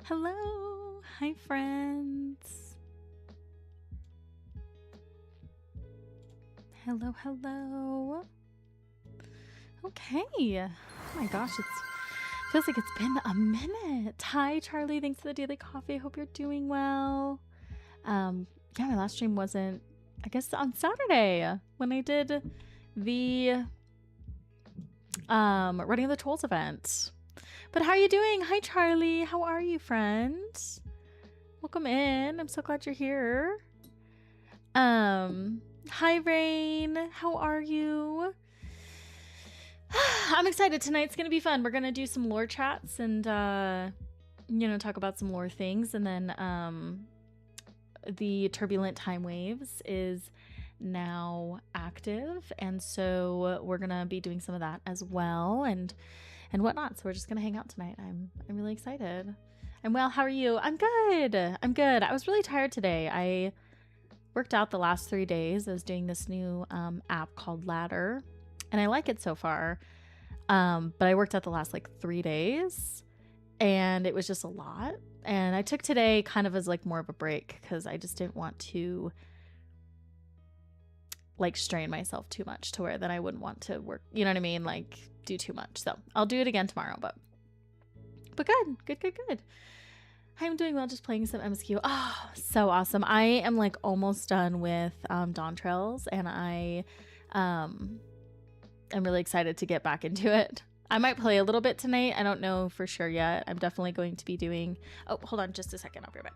Hello. Hi, friends. Hello, hello. Okay. Oh my gosh, it's Feels like it's been a minute. Hi, Charlie. Thanks for the daily coffee. Hope you're doing well. Yeah, my last stream wasn't, I guess, on Saturday when I did the Running the Trolls event. But how are you doing? Hi, Charlie. How are you, friend? Welcome in. I'm so glad you're here. Hi, Rain. How are you? I'm excited. Tonight's gonna be fun. We're gonna do some lore chats and talk about some lore things, and then the Turbulent Timeways is now active, and so we're gonna be doing some of that as well, and whatnot. So we're just gonna hang out tonight. I'm really excited. I'm well. How are you? I'm good. I'm good. I was really tired today. I worked out the last 3 days. I was doing this new app called Ladder, and I like it so far. But I worked out the last 3 days, and it was just a lot. And I took today kind of as more of a break because I just didn't want to strain myself too much to where then I wouldn't want to work. You know what I mean? Do too much. So I'll do it again tomorrow. But good. I'm doing well, just playing some MSQ. Oh, so awesome. I am almost done with Dawn Trails, and I am really excited to get back into it. I might play a little bit tonight. I don't know for sure yet. I'm definitely going to be doing... Oh, hold on just a second. I'll be right back.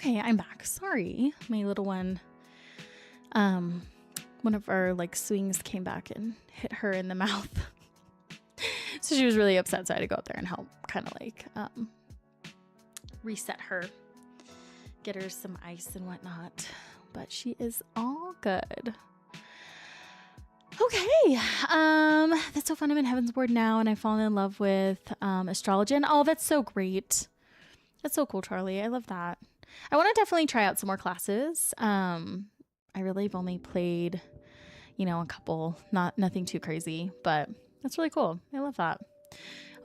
Okay, I'm back. Sorry, my little one. One of our like swings came back and hit her in the mouth. So she was really upset. So I had to go up there and help kind of like reset her, get her some ice and whatnot. But she is all good. Okay. That's so fun. I'm in Heaven's Word now and I've fallen in love with astrology. Oh, that's so great. That's so cool, Charlie. I love that. I want to definitely try out some more classes. I really have only played, a couple, nothing too crazy, but that's really cool. I love that.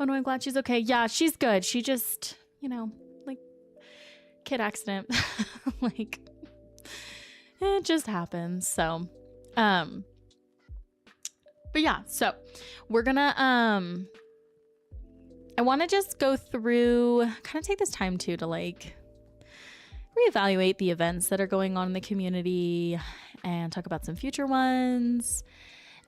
Oh no, I'm glad she's okay. Yeah, she's good. She just, like kid accident. Like it just happens. So, but yeah, so we're gonna, I want to just go through, kind of take this time too to like reevaluate the events that are going on in the community and talk about some future ones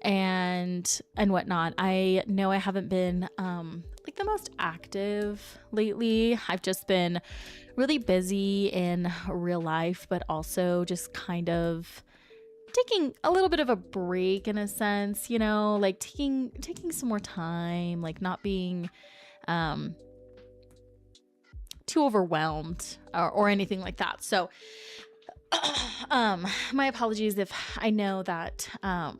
and whatnot. I know I haven't been like the most active lately. I've just been really busy in real life, but also just kind of taking a little bit of a break in a sense, like taking some more time, like not being too overwhelmed or anything like that. So my apologies if I know that I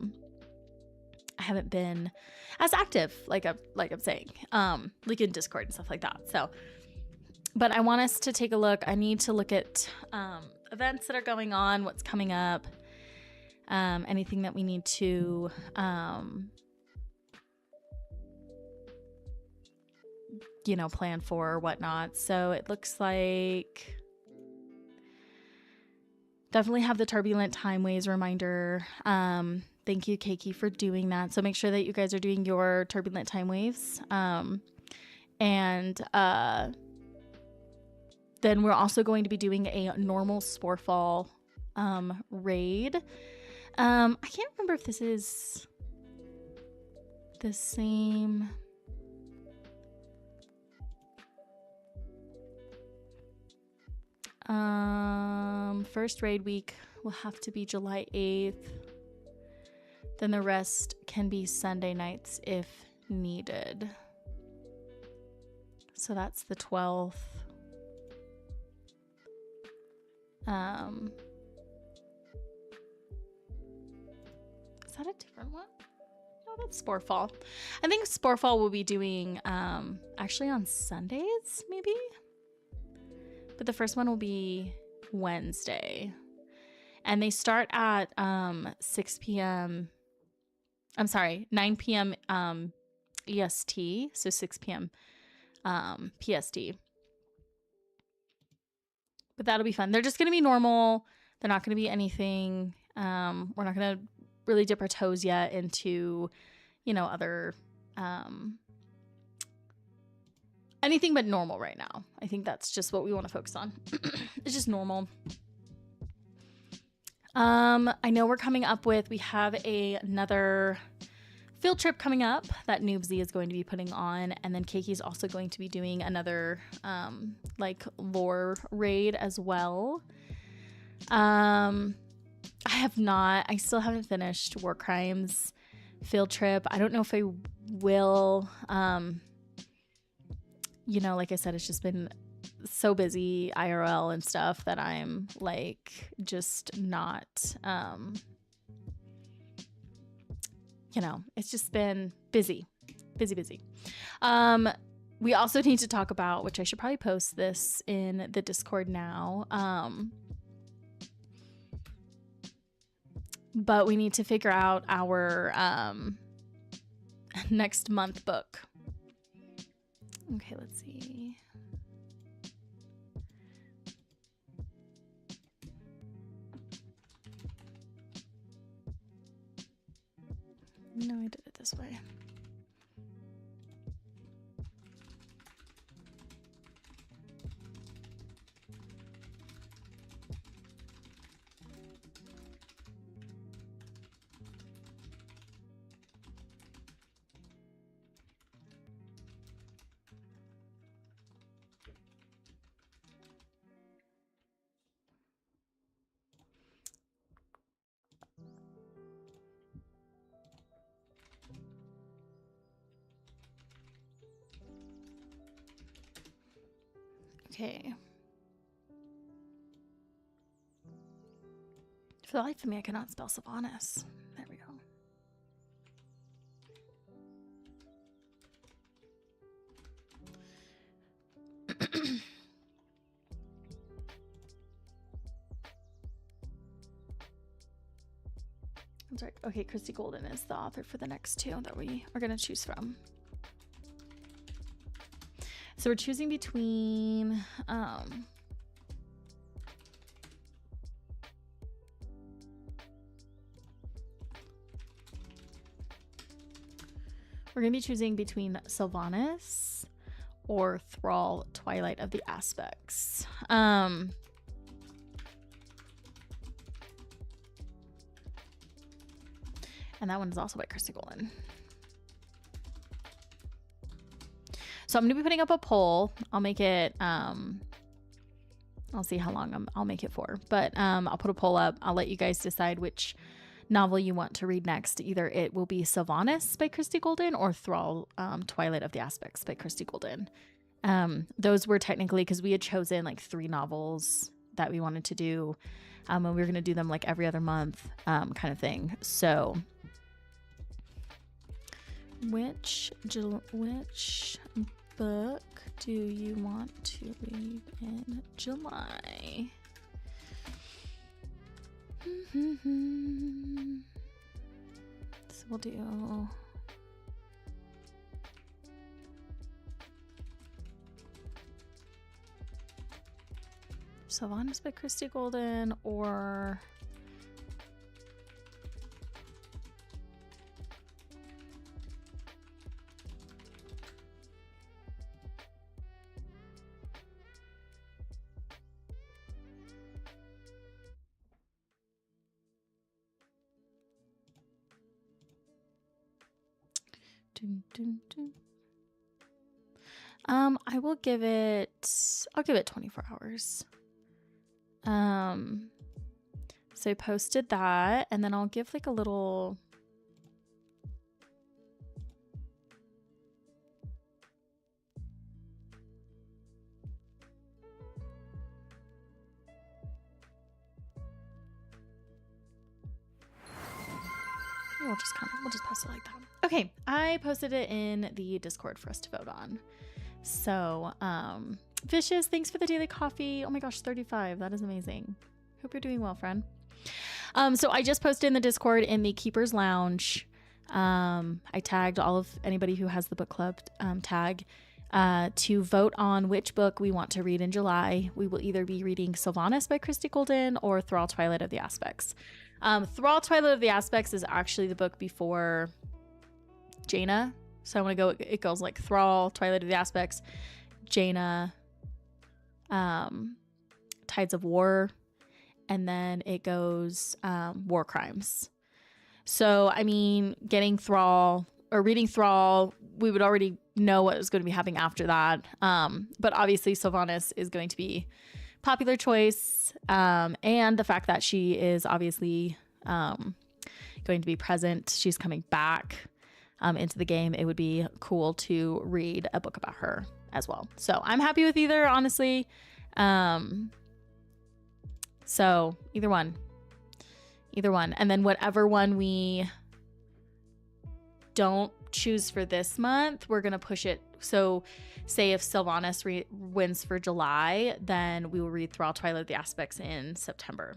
haven't been as active like I'm saying like in Discord and stuff like that. So but I want us to take a look. I need to look at events that are going on, what's coming up, anything that we need to plan for or whatnot. So it looks like definitely have the Turbulent Timeways reminder. Thank you, Keiki, for doing that. So make sure that you guys are doing your Turbulent Timewaves. And then we're also going to be doing a normal Sporefall raid. I can't remember if this is the same. First raid week will have to be July 8th. Then the rest can be Sunday nights if needed. So that's the 12th. Is that a different one? No, that's Sporefall. I think Sporefall will be doing actually on Sundays, maybe? But the first one will be Wednesday. And they start at 6 p.m. I'm sorry, 9 p.m. EST, so 6 p.m. PST. But that'll be fun. They're just going to be normal. They're not going to be anything. We're not going to really dip our toes yet into, other anything but normal right now. I think that's just what we want to focus on. It's just normal. I know we have another field trip coming up that Noobsy is going to be putting on, and then Keiki's also going to be doing another like lore raid as well. I still haven't finished War Crimes field trip. I don't know if I will. Like I said, it's just been so busy IRL and stuff that I'm like just not it's just been busy. We also need to talk about, which I should probably post this in the Discord now, but we need to figure out our next month book. Okay, let's see. No, I did it this way. Okay. For the life of me, I cannot spell Sylvanas. There we go. That's right. Okay, Christy Golden is the author for the next two that we are going to choose from. So we're choosing between we're going to be choosing between Sylvanas or Thrall, Twilight of the Aspects. And that one is also by Christy Golden. So I'm going to be putting up a poll. I'll make it, I'll see how long I'll make it for. But I'll put a poll up. I'll let you guys decide which novel you want to read next. Either it will be Sylvanas by Christy Golden or Thrall, Twilight of the Aspects by Christy Golden. Those were technically, because we had chosen like 3 novels that we wanted to do. And we were going to do them like every other month kind of thing. So which book do you want to read in July? So we'll do Sylvanas by Christy Golden or I'll give it 24 hours. So I posted that, and then I'll give like a little we'll just post it like that. Okay, I posted it in the Discord for us to vote on. So, Vicious, thanks for the daily coffee. Oh my gosh, 35. That is amazing. Hope you're doing well, friend. So I just posted in the Discord in the Keeper's Lounge. I tagged all of anybody who has the book club tag to vote on which book we want to read in July. We will either be reading Sylvanas by Christy Golden or Thrall, Twilight of the Aspects. Thrall, Twilight of the Aspects is actually the book before Jaina. So I want to go, it goes like Thrall, Twilight of the Aspects, Jaina, Tides of War, and then it goes War Crimes. So, I mean, getting Thrall or reading Thrall, we would already know what was going to be happening after that. But obviously Sylvanas is going to be popular choice. And the fact that she is obviously going to be present, she's coming back into the game. It would be cool to read a book about her as well. So I'm happy with either, honestly. So either one. And then whatever one we don't choose for this month, we're going to push it. So say if Sylvanas wins for July, then we will read Thrall, Twilight of the Aspects in September.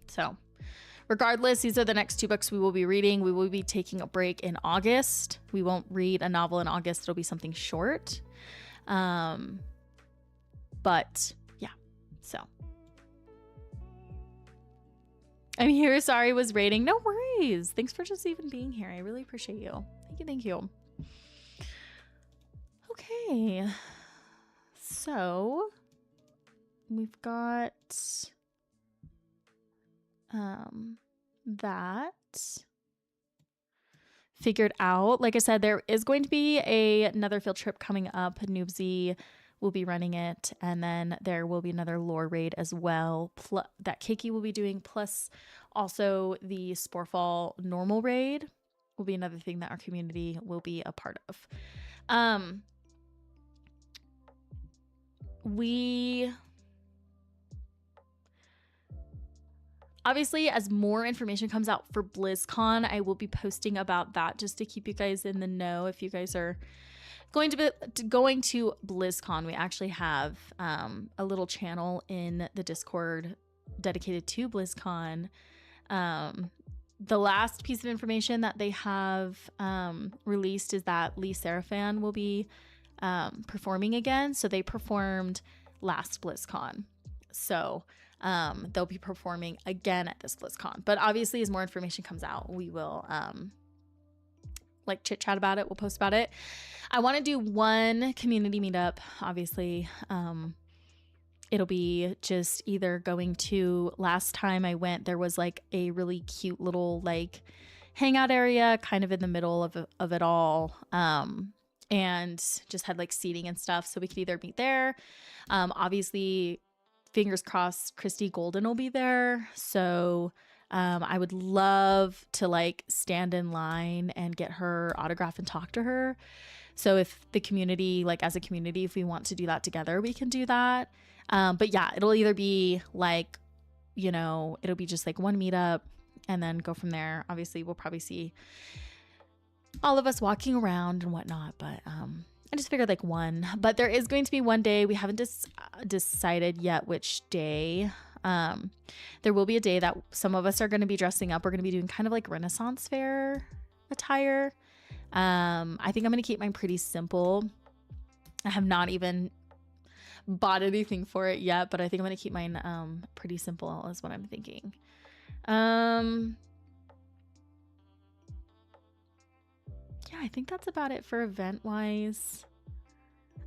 So regardless, these are the next 2 books we will be reading. We will be taking a break in August. We won't read a novel in August. It'll be something short. But yeah, so. I'm here. Sorry, was rating. No worries. Thanks for just even being here. I really appreciate you. Thank you. Okay. So we've got that figured out. Like I said, there is going to be another field trip coming up. Noobsy will be running it, and then there will be another lore raid as well that Kiki will be doing, plus also the Sporefall normal raid will be another thing that our community will be a part of. we obviously, as more information comes out for BlizzCon, I will be posting about that just to keep you guys in the know. If you guys are going to BlizzCon, we actually have a little channel in the Discord dedicated to BlizzCon. The last piece of information that they have released is that Lee Seraphan will be performing again. So they performed last BlizzCon. So they'll be performing again at this BlizzCon. But obviously, as more information comes out, we will like chit chat about it. We'll post about it. I want to do one community meetup. Obviously, it'll be just either going to, last time I went, there was like a really cute little like hangout area kind of in the middle of it all. And just had like seating and stuff. So we could either meet there. Obviously, fingers crossed, Christy Golden will be there. So I would love to like stand in line and get her autograph and talk to her. So if the community, like as a community, if we want to do that together, we can do that. But yeah, it'll either be like, you know, it'll be just like one meetup and then go from there. Obviously, we'll probably see all of us walking around and whatnot, but I just figured like one. But there is going to be one day. We haven't decided yet which day. There will be a day that some of us are going to be dressing up. We're going to be doing kind of like Renaissance fair attire. I think I'm going to keep mine pretty simple. I have not even bought anything for it yet, but I think I'm going to keep mine pretty simple is what I'm thinking. Yeah, I think that's about it for event wise.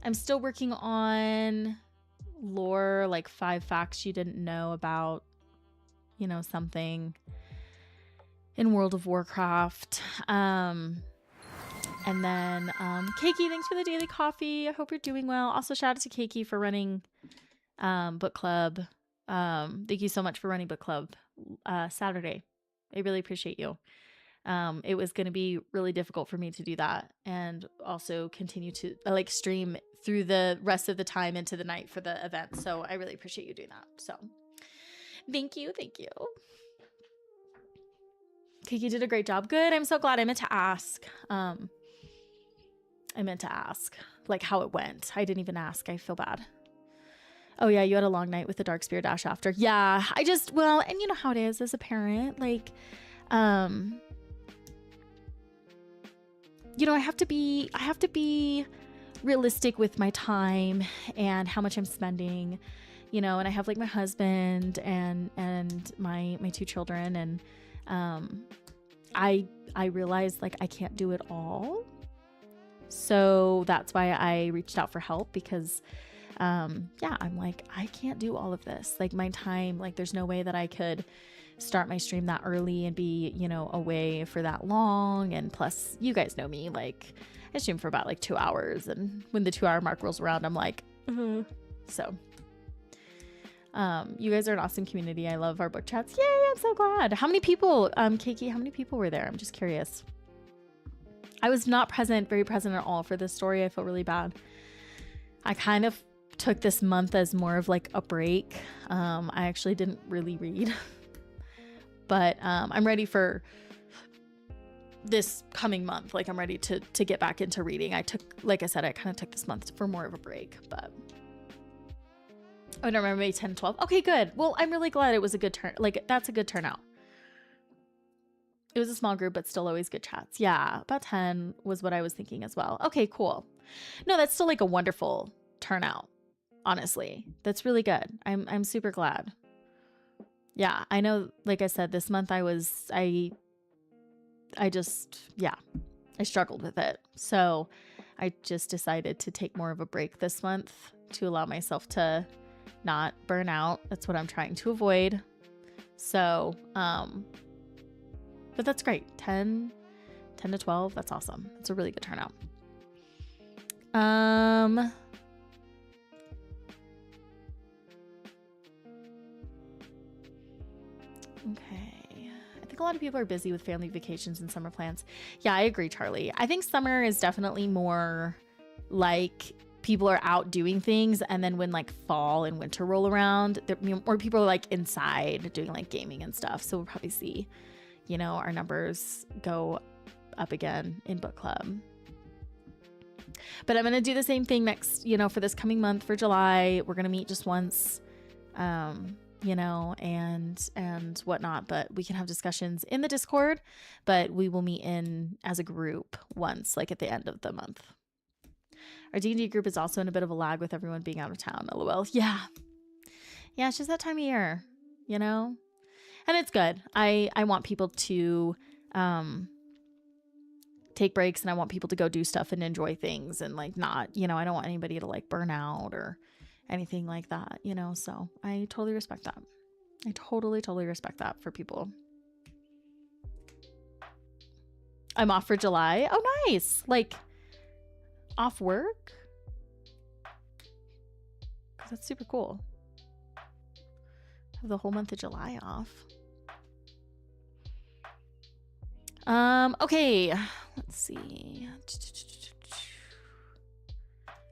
I'm still working on lore, like 5 facts you didn't know about, you know, something in World of Warcraft. And then Keiki, thanks for the daily coffee. I hope you're doing well. Also, shout out to Keiki for running book club. Thank you so much for running book club Saturday. I really appreciate you. It was going to be really difficult for me to do that and also continue to like stream through the rest of the time into the night for the event. So I really appreciate you doing that. So thank you. Thank you. Kiki did a great job. Good. I'm so glad. I meant to ask like how it went. I didn't even ask. I feel bad. Oh yeah. You had a long night with the Darkspear Dash after. Yeah. Well, and you know how it is as a parent, like, you know, I have to be realistic with my time and how much I'm spending, you know, and I have like my husband and my 2 children. And, I realized like I can't do it all. So that's why I reached out for help because, yeah, I'm like, I can't do all of this. Like my time, like there's no way that I could start my stream that early and be, you know, away for that long. And plus you guys know me, like I stream for about like 2 hours. And when the 2-hour mark rolls around, I'm like, So, you guys are an awesome community. I love our book chats. Yay. I'm so glad. How many people, Keiki, how many people were there? I'm just curious. I was not very present at all for this story. I feel really bad. I kind of took this month as more of like a break. I actually didn't really read. But I'm ready for this coming month. Like I'm ready to get back into reading. Like I said, I kind of took this month for more of a break, but I don't remember, maybe 10, 12. Okay, good. Well, I'm really glad it was a good turn. Like that's a good turnout. It was a small group, but still always good chats. Yeah, about 10 was what I was thinking as well. Okay, cool. No, that's still like a wonderful turnout. Honestly, that's really good. I'm super glad. Yeah, I know, like I said, this month I struggled with it. So I just decided to take more of a break this month to allow myself to not burn out. That's what I'm trying to avoid. So, but that's great. 10 to 12. That's awesome. It's a really good turnout. Okay. I think a lot of people are busy with family vacations and summer plans. Yeah, I agree, Charlie. I think summer is definitely more like people are out doing things, and then when like fall and winter roll around, more people are like inside doing like gaming and stuff. So we'll probably see, our numbers go up again in book club. But I'm going to do the same thing next, for this coming month for July. We're going to meet just once, and whatnot, but we can have discussions in the Discord, but we will meet as a group once, like at the end of the month. Our D&D group is also in a bit of a lag with everyone being out of town. LOL. Yeah. Yeah. It's just that time of year, and it's good. I want people to, take breaks, and I want people to go do stuff and enjoy things, and like not, I don't want anybody to like burn out or anything like that, so I totally respect that. I totally respect that for people. I'm off for July. Oh, nice. Like off work? That's super cool. Have the whole month of July off. Okay, let's see.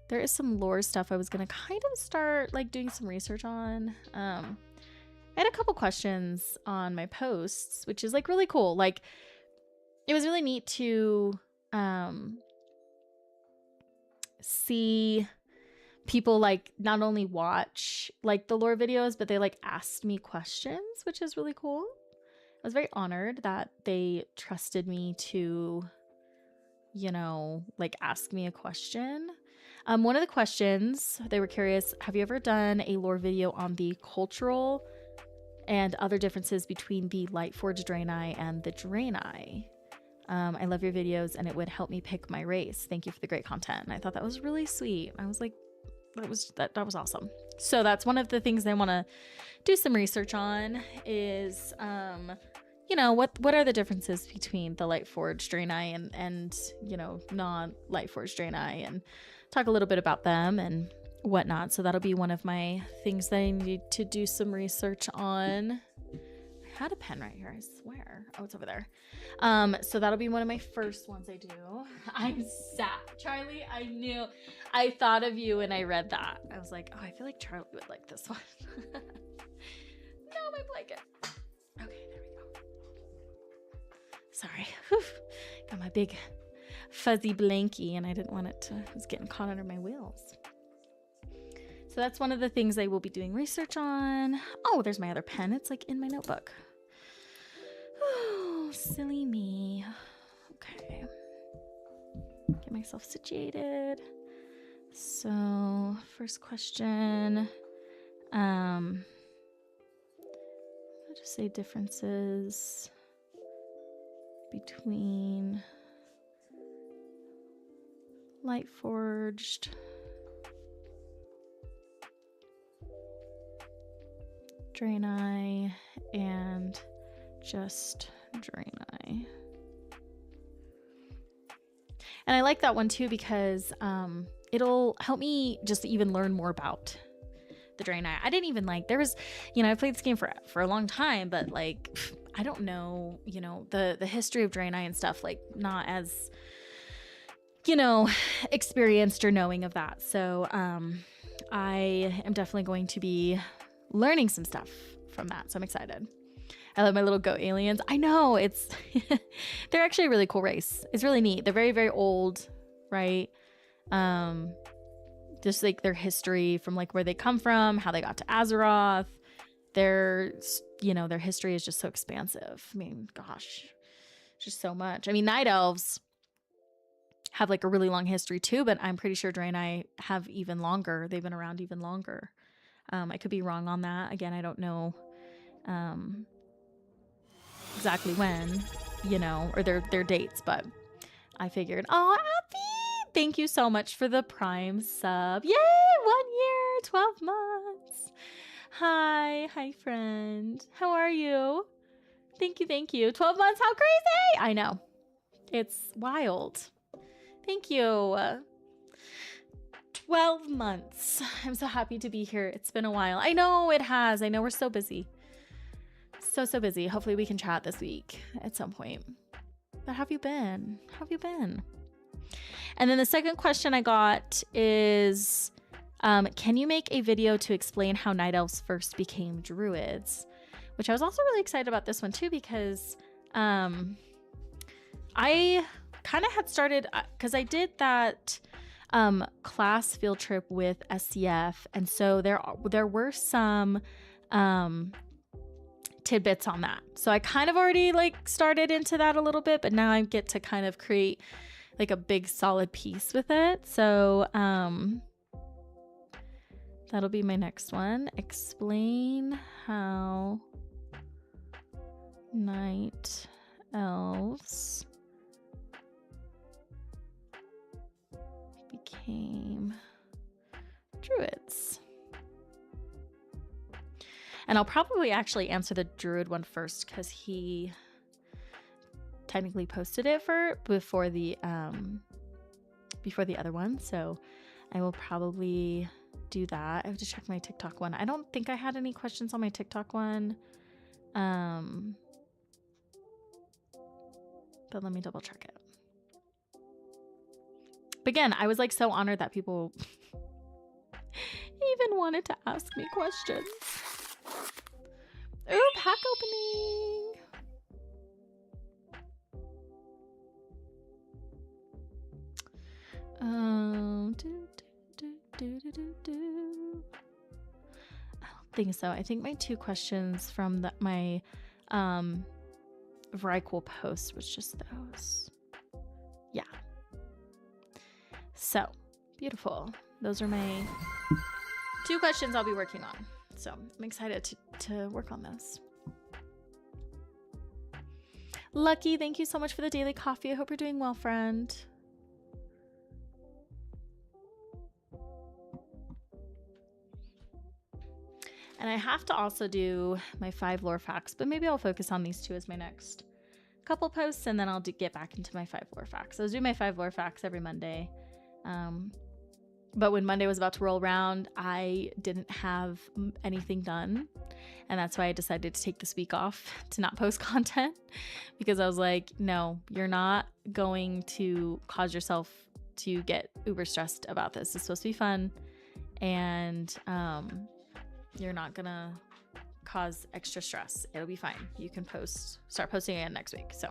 There is some lore stuff I was going to kind of start like doing some research on. I had a couple questions on my posts, which is like really cool. Like it was really neat to see people like not only watch like the lore videos, but they like asked me questions, which is really cool. I was very honored that they trusted me to, like ask me a question. One of the questions, they were curious, have you ever done a lore video on the cultural and other differences between the Lightforged Draenei and the Draenei? I love your videos, and it would help me pick my race. Thank you for the great content. And I thought that was really sweet. I was like, that was awesome. So that's one of the things I want to do some research on is, what are the differences between the Lightforged Draenei and non-Lightforged Draenei, and talk a little bit about them and whatnot. So that'll be one of my things that I need to do some research on. I had a pen right here, I swear. Oh, it's over there. So that'll be one of my first ones I do. I'm sad. Charlie, I thought of you when I read that. I was like, oh, I feel like Charlie would like this one. No, my blanket. Okay, there we go. Sorry. Whew. Got my big fuzzy blankie, and I didn't want it was getting caught under my wheels. So that's one of the things I will be doing research on. Oh, there's my other pen. It's like in my notebook. Oh, silly me. Okay. Get myself situated. So, first question. I'll just say differences between Lightforged, Draenei, and just Draenei. And I like that one too because it'll help me just even learn more about the Draenei. I didn't even there was, I played this game for a long time, but like I don't know, the history of Draenei and stuff, like not as experienced or knowing of that. So I am definitely going to be learning some stuff from that. So I'm excited. I love my little goat aliens. I know it's, they're actually a really cool race. It's really neat. They're very, very old, right? Just like their history from like where they come from, how they got to Azeroth. Their history is just so expansive. I mean, gosh, just so much. I mean, Night Elves have like a really long history too, but I'm pretty sure Draenei have even longer. They've been around even longer. I could be wrong on that. Again, I don't know exactly when, or their dates, but I figured, oh, Abby, thank you so much for the Prime sub. Yay, 1 year, 12 months. Hi, friend. How are you? Thank you. 12 months, how crazy! I know. It's wild. Thank you. 12 months. I'm so happy to be here. It's been a while. I know it has. I know we're so busy. So busy. Hopefully we can chat this week at some point. But how have you been? And then the second question I got is, can you make a video to explain how night elves first became druids? Which I was also really excited about this one too, because I kind of had started, because I did that class field trip with SCF, and so there were some tidbits on that. So I kind of already like started into that a little bit, but now I get to kind of create like a big solid piece with it. So that'll be my next one. Explain how night elves became druids. And I'll probably actually answer the druid one first because he technically posted it before the other one. So I will probably do that. I have to check my TikTok one. I don't think I had any questions on my TikTok one. But let me double check it. But again, I was like so honored that people even wanted to ask me questions. Ooh, pack opening. I don't think so. I think my 2 questions from my very cool post was just those. Yeah. So beautiful. Those are my 2 questions I'll be working on. So I'm excited to work on those. Lucky, thank you so much for the daily coffee. I hope you're doing well, friend. And I have to also do my 5 lore facts, but maybe I'll focus on these 2 as my next couple posts, and then I'll get back into my 5 lore facts. So I'll do my 5 lore facts every Monday. But when Monday was about to roll around, I didn't have anything done. And that's why I decided to take this week off to not post content, because I was like, no, you're not going to cause yourself to get uber stressed about this. It's supposed to be fun. And you're not going to cause extra stress. It'll be fine. You can start posting again next week. So.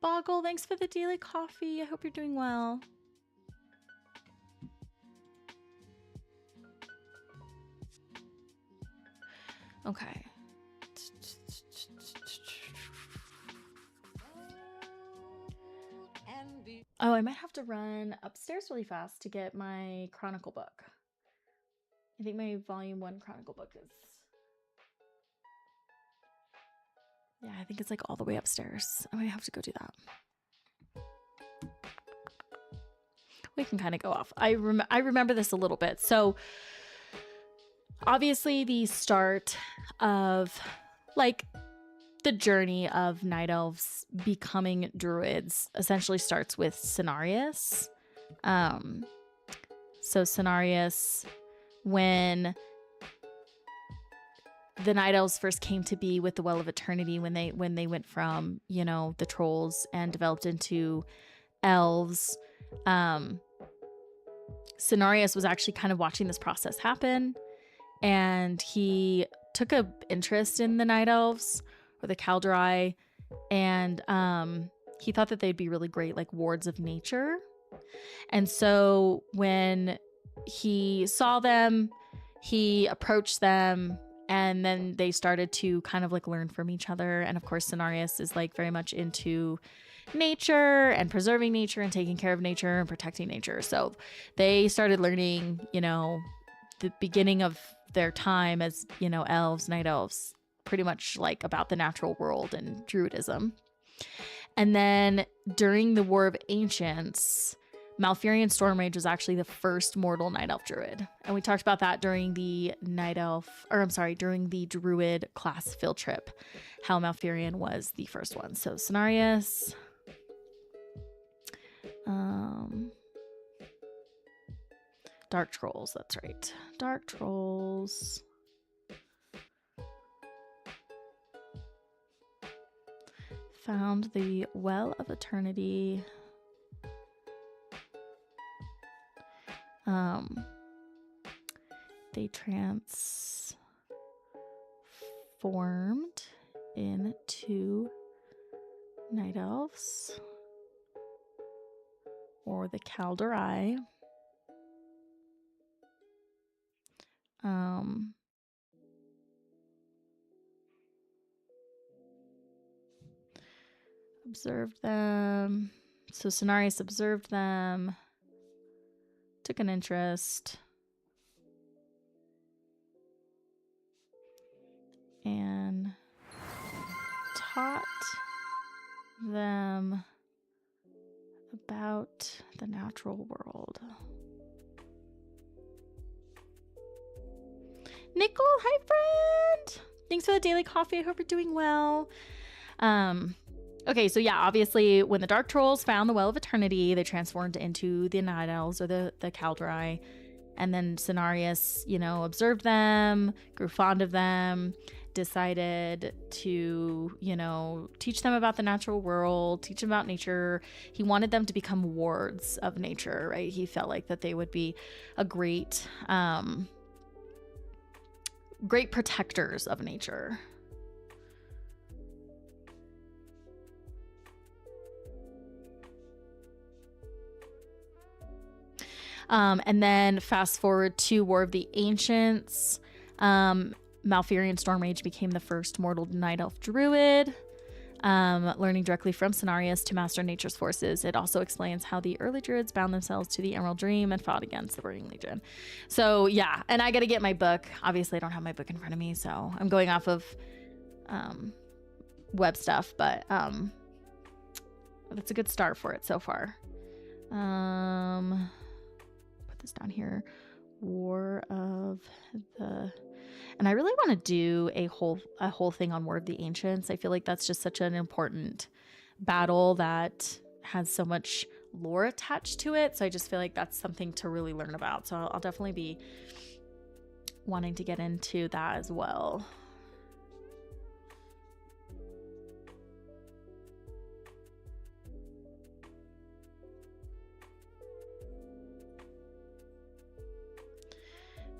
Boggle, thanks for the daily coffee. I hope you're doing well. Okay. Oh, I might have to run upstairs really fast to get my Chronicle book. I think my volume 1 Chronicle book is... Yeah, I think it's like all the way upstairs. I might have to go do that. We can kind of go off. I remember this a little bit. So obviously the start of like the journey of night elves becoming druids essentially starts with Cenarius. So Cenarius, when the night elves first came to be with the Well of Eternity, when they went from, you know, the trolls and developed into elves, Cenarius was actually kind of watching this process happen, and he took an interest in the night elves, or the Kaldrai, and he thought that they'd be really great like wards of nature. And so when he saw them, he approached them, and then they started to kind of like learn from each other. And of course, Cenarius is like very much into nature and preserving nature and taking care of nature and protecting nature. So they started learning, you know, the beginning of their time as, you know, elves, night elves, pretty much like about the natural world and druidism. And then during the War of Ancients, Malfurion Stormrage was actually the first mortal Night Elf Druid. And we talked about that during the during the Druid class field trip, how Malfurion was the first one. So Cenarius. Dark Trolls, that's right. Dark Trolls. Found the Well of Eternity. They transformed into Night Elves, or the Kaldorei. Observed them. So Cenarius observed them, took an interest, and taught them about the natural world. Nicole, hi friend! Thanks for the daily coffee. I hope you're doing well. Okay, so yeah, obviously when the Dark Trolls found the Well of Eternity, they transformed into the Night Elves, or the Kaldorei. And then Cenarius, observed them, grew fond of them, decided to, teach them about the natural world, teach them about nature. He wanted them to become wards of nature, right? He felt like that they would be a great protectors of nature. And then fast forward to War of the Ancients. Malfurion Stormrage became the first mortal Night Elf Druid, learning directly from Cenarius to master nature's forces. It also explains how the early Druids bound themselves to the Emerald Dream and fought against the Burning Legion. So yeah, and I got to get my book. Obviously, I don't have my book in front of me, so I'm going off of web stuff, but that's a good start for it so far. This down here, War of the, and I really want to do a whole thing on War of the Ancients. I feel like that's just such an important battle that has so much lore attached to it, so I just feel like that's something to really learn about. So I'll definitely be wanting to get into that as well.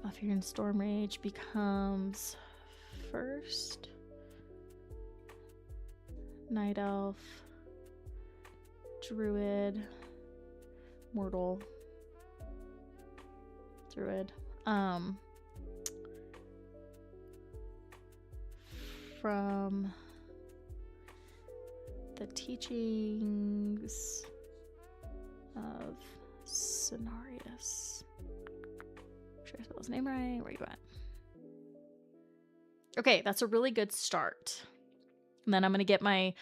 Malfurion Stormrage becomes first Night Elf Druid mortal Druid from the teachings of Cenarius. Should I spell his name right? Where you at? Okay, that's a really good start. And then I'm gonna get I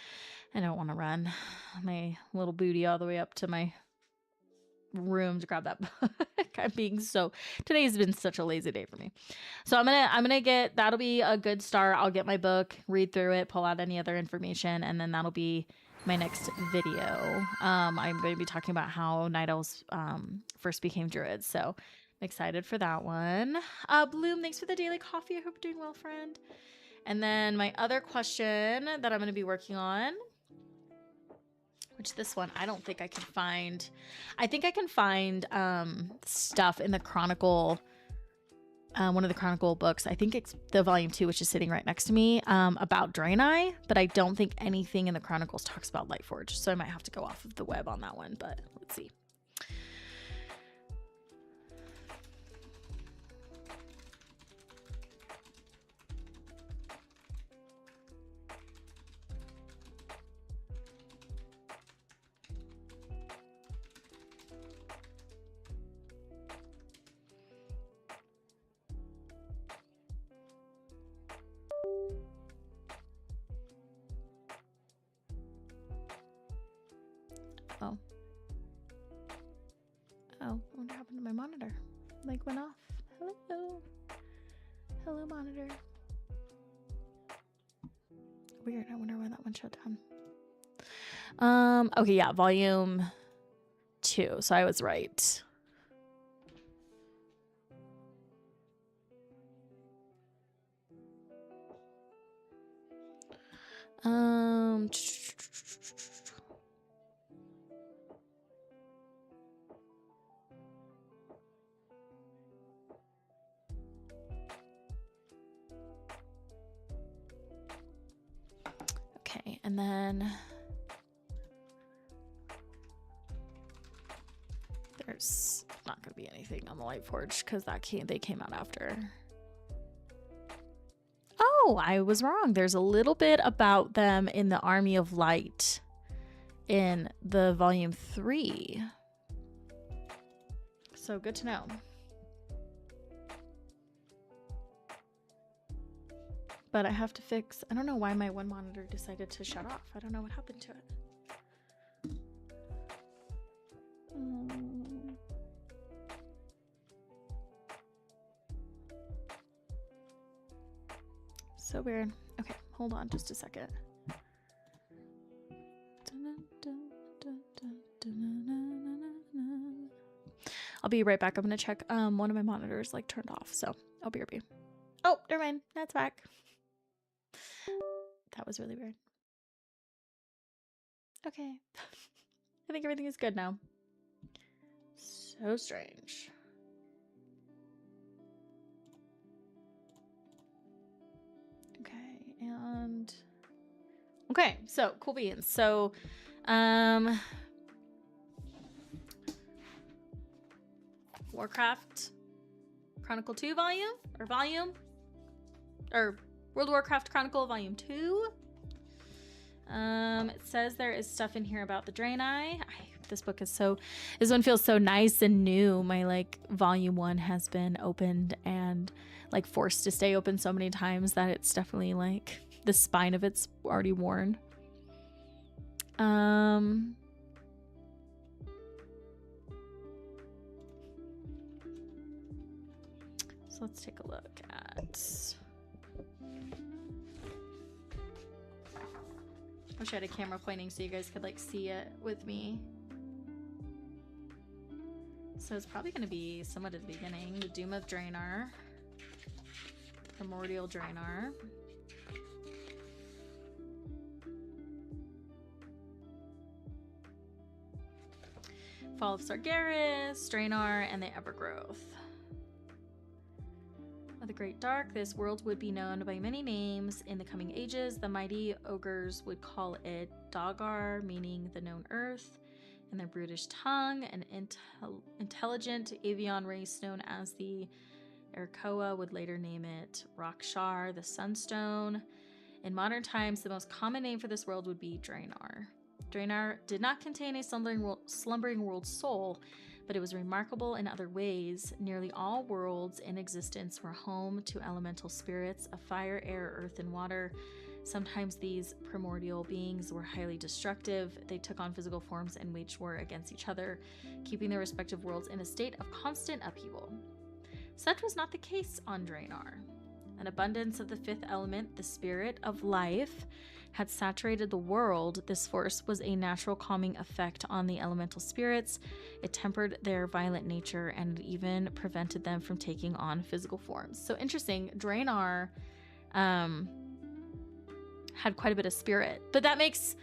don't want to run my little booty all the way up to my room to grab that book. Today's been such a lazy day for me. So I'm gonna get, that'll be a good start. I'll get my book, read through it, pull out any other information, and then that'll be my next video. I'm going to be talking about how Night Elves first became Druids. So I'm excited for that one. Bloom, thanks for the daily coffee. I hope you're doing well, friend. And then my other question that I'm going to be working on, which this one, I don't think I can find. I think I can find stuff in the Chronicle, one of the Chronicle books. I think it's the volume 2, which is sitting right next to me, about Draenei, but I don't think anything in the Chronicles talks about Lightforge. So I might have to go off of the web on that one, but let's see. my monitor like went off. Hello. Hello, monitor. Weird. I wonder why that one shut down. Okay, yeah, volume 2. So I was right. Okay, and then there's not going to be anything on the Light Forge because they came out after. Oh, I was wrong. There's a little bit about them in the Army of Light in the volume 3. So good to know. But I have to fix, I don't know why my one monitor decided to shut off. I don't know what happened to it. So weird. Okay, hold on just a second. I'll be right back. I'm gonna check one of my monitors like turned off, so I'll be right back. Oh, never mind. That's back. That was really weird. Okay. I think everything is good now. So strange. Okay, and okay, so cool beans. So Warcraft Chronicle 2 volume or World of Warcraft Chronicle Volume 2. It says there is stuff in here about the Draenei. This one feels so nice and new. My like volume 1 has been opened and like forced to stay open so many times that it's definitely like the spine of it's already worn. So let's take a look at. I wish I had a camera pointing so you guys could like see it with me. So it's probably going to be somewhat at the beginning. The Doom of Draenor. Primordial Draenor. Fall of Sargeras, Draenor, and the Evergrowth. Of the Great Dark, this world would be known by many names in the coming ages. The mighty ogres would call it Dogar, meaning the known earth, in their brutish tongue. An intelligent avian race known as the Erkoa would later name it Rakshar, the Sunstone. In modern times, the most common name for this world would be Draenor. Draenor did not contain a slumbering world soul, but it was remarkable in other ways. Nearly all worlds in existence were home to elemental spirits of fire, air, earth, and water. Sometimes these primordial beings were highly destructive. They took on physical forms and waged war against each other, keeping their respective worlds in a state of constant upheaval. Such was not the case on Draenor. An abundance of the fifth element, the spirit of life, had saturated the world. This force was a natural calming effect on the elemental spirits. It tempered their violent nature and even prevented them from taking on physical forms. So interesting, Draenor had quite a bit of spirit, but that makes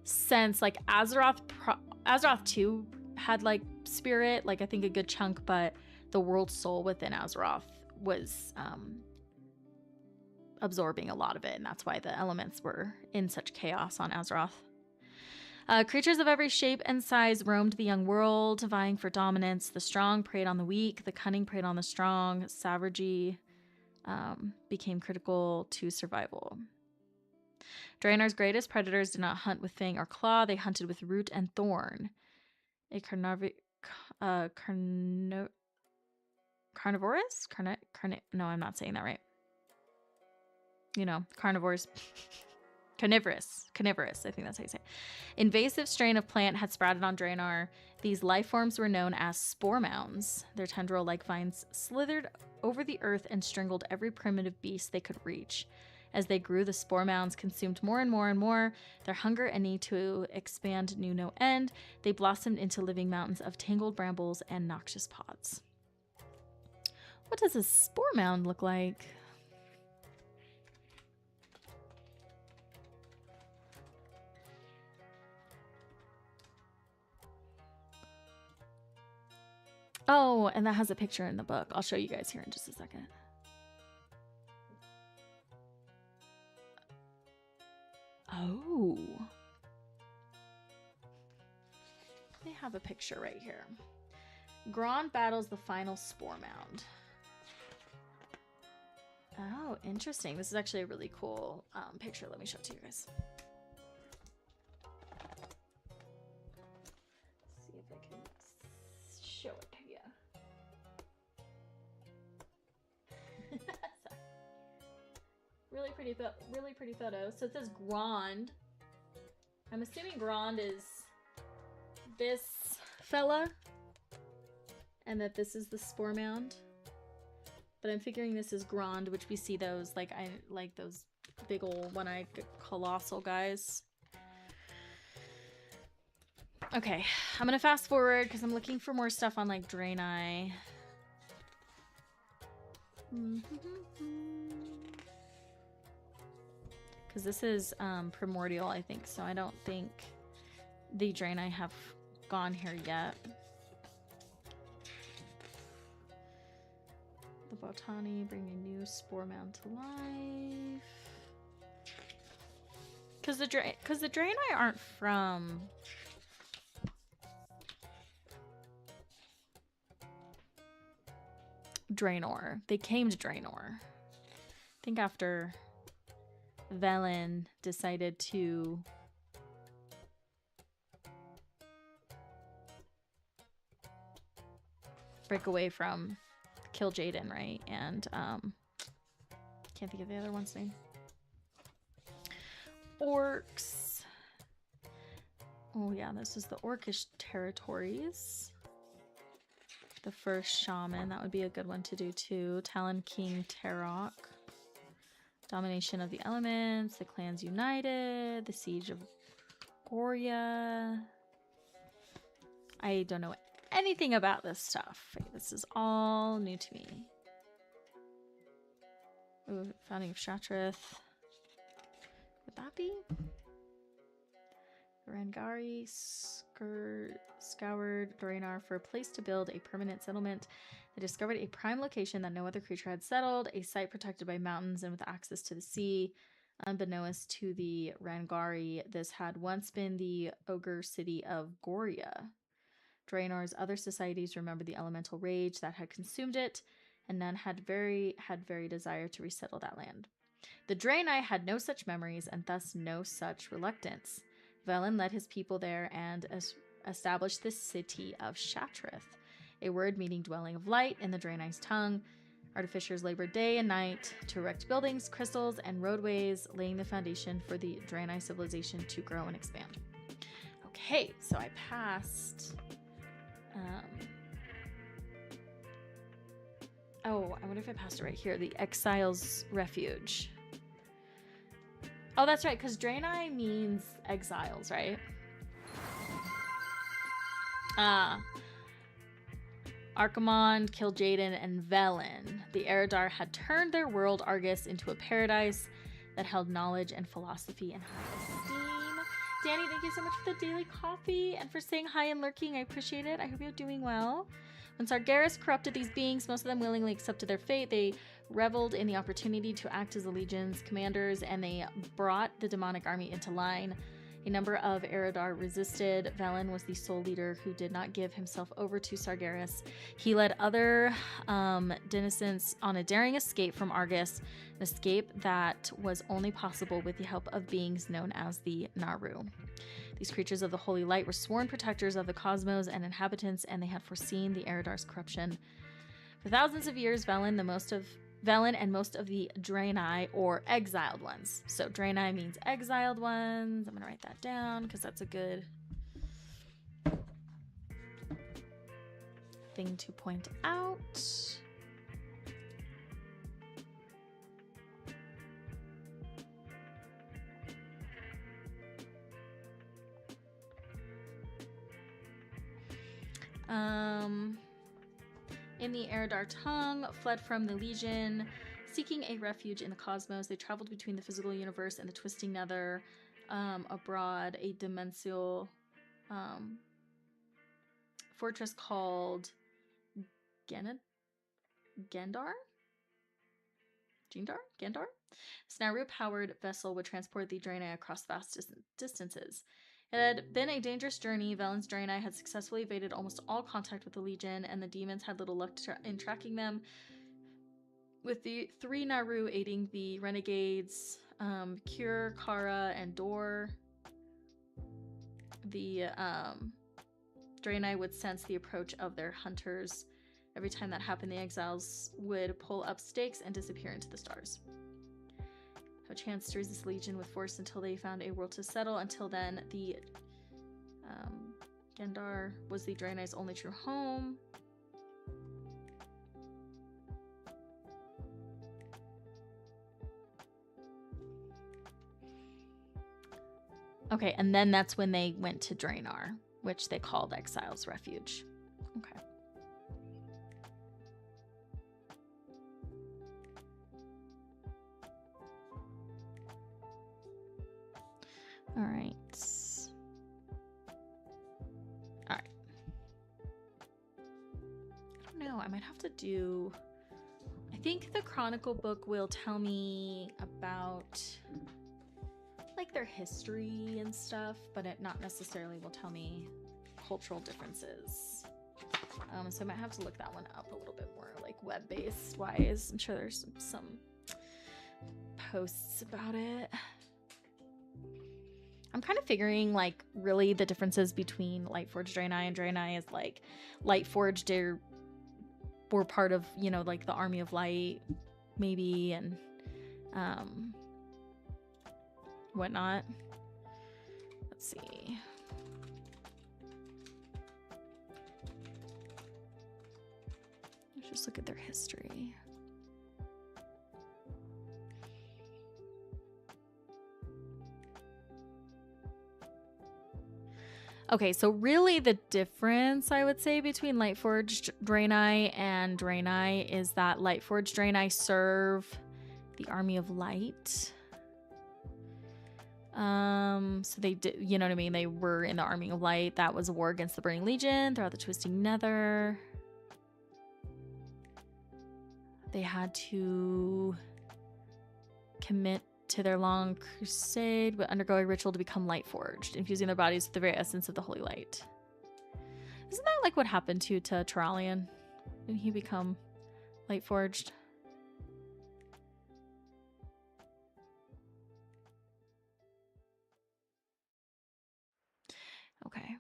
sense. Like Azeroth 2 had like spirit, like I think a good chunk, but the world soul within Azeroth was absorbing a lot of it, and that's why the elements were in such chaos on Azeroth. Creatures of every shape and size roamed the young world, vying for dominance. The strong preyed on the weak, the cunning preyed on the strong. Savagery became critical to survival. Draenor's greatest predators did not hunt with fang or claw, they hunted with root and thorn. A carnivorous? No, I'm not saying that right. You know, carnivores. Carnivorous, I think that's how you say it. Invasive strain of plant had sprouted on Draenor. These life forms were known as spore mounds. Their tendril-like vines slithered over the earth and strangled every primitive beast they could reach. As they grew, the spore mounds consumed more and more and more. Their hunger and need to expand knew no end. They blossomed into living mountains of tangled brambles and noxious pods. What does a spore mound look like? Oh, and that has a picture in the book. I'll show you guys here in just a second. Oh. They have a picture right here. Grond battles the final spore mound. Oh, interesting. This is actually a really cool picture. Let me show it to you guys. See if I can show it to you. Really pretty photo. So it says Grond. I'm assuming Grond is this fella, and that this is the spore mound. But I'm figuring this is Grond, which we see those like those big old one-eyed colossal guys. Okay, I'm gonna fast forward because I'm looking for more stuff on like Draenei. Because this is primordial, I think, so I don't think the Draenei have gone here yet. The Botani bring a new spore mound to life. Because the Draenei aren't from Draenor. They came to Draenor. I think after Velen decided to break away from Kill Jaden, right? And can't think of the other one's name. Orcs. Oh yeah, this is the Orcish territories. The first shaman, that would be a good one to do too. Talon King Tarok. Domination of the elements, the clans united, the siege of Goria. I don't know anything about this stuff. This is all new to me. Ooh, founding of Shatrith. Would that be? Rangari scoured Draenor for a place to build a permanent settlement. They discovered a prime location that no other creature had settled, a site protected by mountains and with access to the sea. Unbeknownst to the Rangari, this had once been the ogre city of Goria. Draenor's other societies remembered the elemental rage that had consumed it, and none had very desire to resettle that land. The Draenei had no such memories, and thus no such reluctance. Velen led his people there and established the city of Shatrith, a word meaning dwelling of light in the Draenei's tongue. Artificers labored day and night to erect buildings, crystals, and roadways, laying the foundation for the Draenei civilization to grow and expand. Okay, so I passed... oh, I wonder if I passed it right here. The Exile's Refuge. Oh, that's right, because Draenei means exiles, right? Archimonde, Kil'jaeden, and Velen. The Eredar had turned their world Argus into a paradise that held knowledge and philosophy and high esteem. Danny, thank you so much for the daily coffee and for saying hi and lurking. I appreciate it. I hope you're doing well. When Sargeras corrupted these beings, most of them willingly accepted their fate. They reveled in the opportunity to act as the Legion's commanders, and they brought the demonic army into line. A number of Eredar resisted. Velen was the sole leader who did not give himself over to Sargeras. He led other denizens on a daring escape from Argus, an escape that was only possible with the help of beings known as the Naru. These creatures of the Holy Light were sworn protectors of the cosmos and inhabitants, and they had foreseen the Eredar's corruption. For thousands of years, Velen, the most of Velen and most of the Draenei, or exiled ones. So Draenei means exiled ones. I'm going to write that down because that's a good thing to point out. In the Eredar tongue, fled from the Legion, seeking a refuge in the cosmos. They traveled between the physical universe and the twisting nether, abroad a dimensional fortress called Gendar? This Naru-powered vessel would transport the Draenei across vast distances. It had been a dangerous journey. Velen's Draenei had successfully evaded almost all contact with the Legion, and the demons had little luck in tracking them. With the 3 Naru aiding the renegades, Cure, Kara, and Dor, the Draenei would sense the approach of their hunters. Every time that happened, the exiles would pull up stakes and disappear into the stars. No chance to resist Legion with force until they found a world to settle. Until then, the Gendar was the Draenei's only true home. Okay, and then that's when they went to Draenor, which they called Exile's Refuge. Okay. All right. All right. I don't know. I might have to do... I think the Chronicle book will tell me about like their history and stuff, but it not necessarily will tell me cultural differences. So I might have to look that one up a little bit more, like web-based wise. I'm sure there's some posts about it. I'm kind of figuring like really the differences between Lightforged Draenei and Draenei is like Lightforged were part of, you know, like the Army of Light maybe, and whatnot. Let's see. Let's just look at their history. Okay, so really the difference, I would say, between Lightforged Draenei and Draenei is that Lightforged Draenei serve the Army of Light. So they did, you know what I mean? They were in the Army of Light. That was a war against the Burning Legion throughout the Twisting Nether. They had to commit to their long crusade, would undergo a ritual to become Lightforged, infusing their bodies with the very essence of the Holy Light. Isn't that like what happened to Turalian? Didn't he become Lightforged? Okay.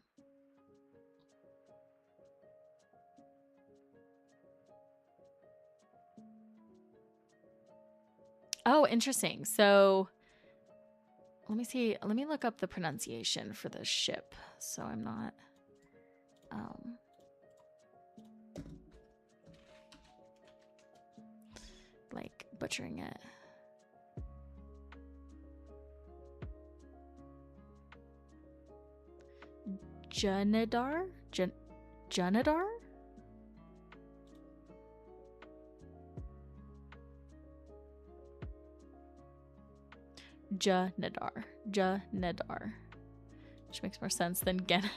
Oh, interesting. So let me see. Let me look up the pronunciation for the ship so I'm not like butchering it. Junidar? Junidar? Junidar. Which makes more sense than Genidar.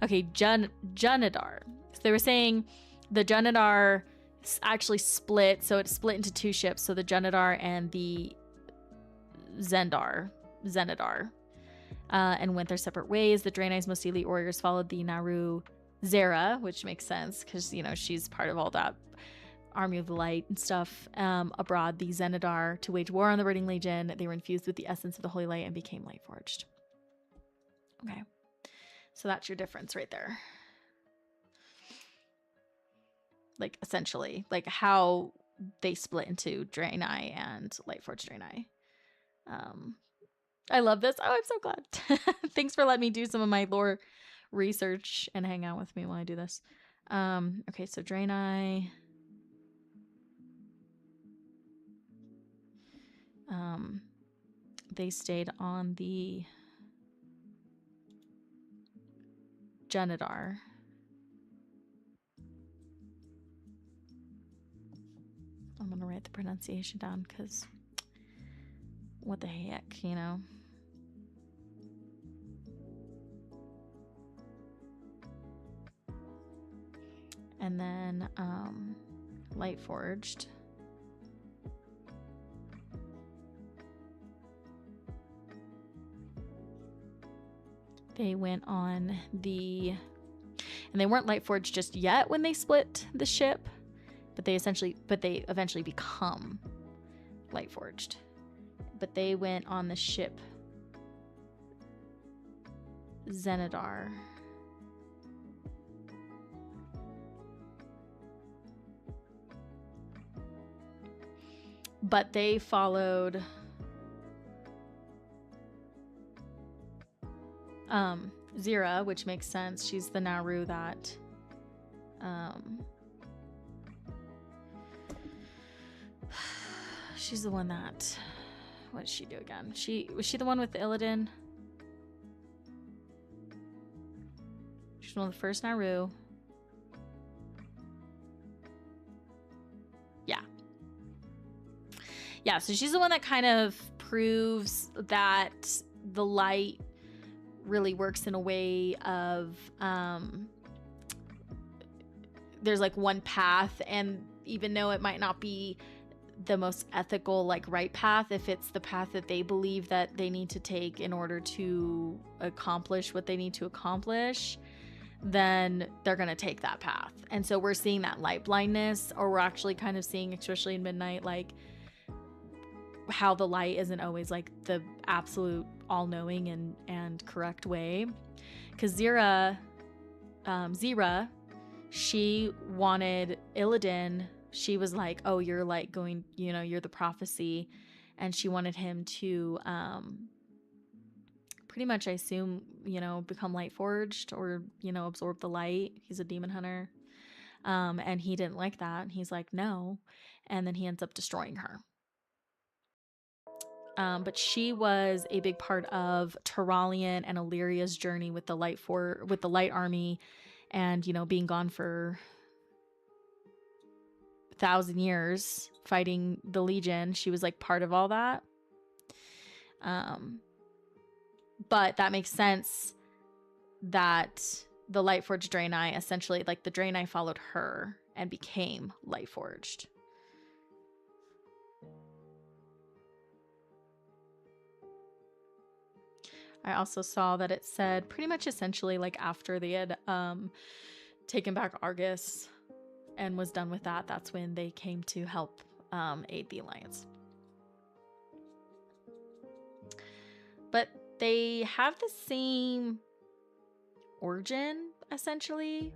Okay, Junidar. So they were saying the Junidar actually split, so it split into 2 ships. So the Junidar and the Zenidar, and went their separate ways. The Draenei's most elite warriors followed the Naru Zera, which makes sense because, you know, she's part of all that Army of the Light and stuff, abroad the Zenidar to wage war on the Burning Legion. They were infused with the essence of the Holy Light and became Lightforged. Okay, so that's your difference right there. like essentially, like how they split into Draenei and Lightforged Draenei. I love this. Oh, I'm so glad. Thanks for letting me do some of my lore research and hang out with me while I do this. Okay, so Draenei. They stayed on the Genedar. I'm gonna write the pronunciation down because what the heck, you know? And then Lightforged. They went on the, and they weren't Lightforged just yet when they split the ship, but they eventually become Lightforged. But they went on the ship Zenidar. But they followed Zira, which makes sense. She's the Naru that she's the one that, what did she do again? Was she the one with Illidan? She's one of the first Naru. Yeah, so she's the one that kind of proves that the light really works in a way of there's like one path, and even though it might not be the most ethical, like right path, if it's the path that they believe that they need to take in order to accomplish what they need to accomplish, then they're going to take that path. And so we're seeing that light blindness, or we're actually kind of seeing, especially in Midnight, like how the light isn't always like the absolute all-knowing and correct way. Because Zira, she wanted Illidan. She was like, oh, you're like going, you know, you're the prophecy. And she wanted him to pretty much, I assume, you know, become Lightforged, or, you know, absorb the light. He's a demon hunter. And he didn't like that. He's like, no. And then he ends up destroying her. But she was a big part of Turalian and Illyria's journey with the Light Army, and, you know, being gone for 1,000 years fighting the Legion. She was like part of all that. But that makes sense that the Lightforged Draenei, essentially, like the Draenei followed her and became Lightforged. I also saw that it said pretty much essentially like after they had taken back Argus and was done with that, that's when they came to help aid the Alliance. But they have the same origin, essentially.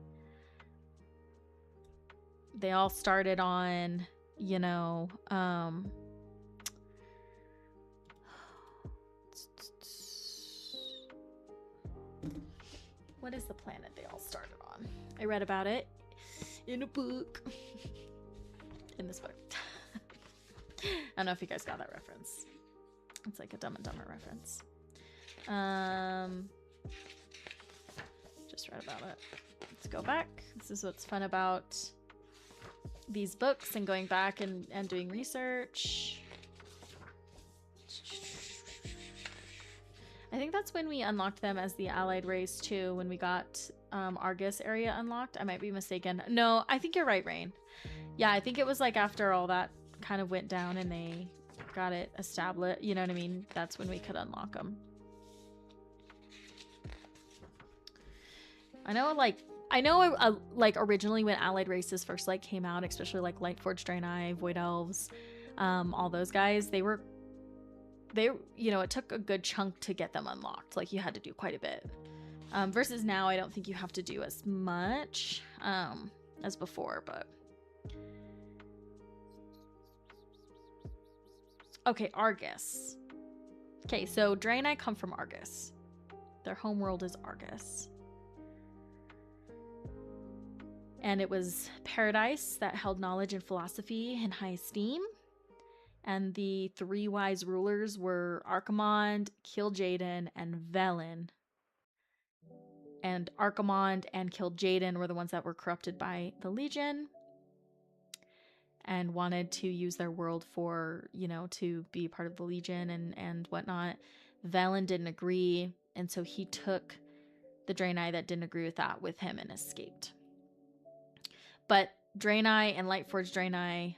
They all started on, you know, what is the planet they all started on? I read about it in a book. In this book. I don't know if you guys got that reference. It's like a Dumb and Dumber reference. Just read about it. Let's go back. This is what's fun about these books and going back and doing research. I think that's when we unlocked them as the allied race too, when we got Argus area unlocked. I might be mistaken. No, I think you're right, Rain. Yeah, I think it was like after all that kind of went down and they got it established, you know what I mean? That's when we could unlock them. I know like originally when allied races first like came out, especially like Lightforged Draenei, Void Elves, all those guys, they you know, it took a good chunk to get them unlocked. Like you had to do quite a bit. Versus now, I don't think you have to do as much as before, but Okay, Argus. Okay, so Draenei come from Argus. Their homeworld is Argus. And it was paradise that held knowledge and philosophy in high esteem. And the three wise rulers were Archimonde, Kil'jaeden, and Velen. And Archimonde and Kil'jaeden were the ones that were corrupted by the Legion and wanted to use their world for, you know, to be part of the Legion and whatnot. Velen didn't agree, and so he took the Draenei that didn't agree with that with him and escaped. But Draenei and Lightforged Draenei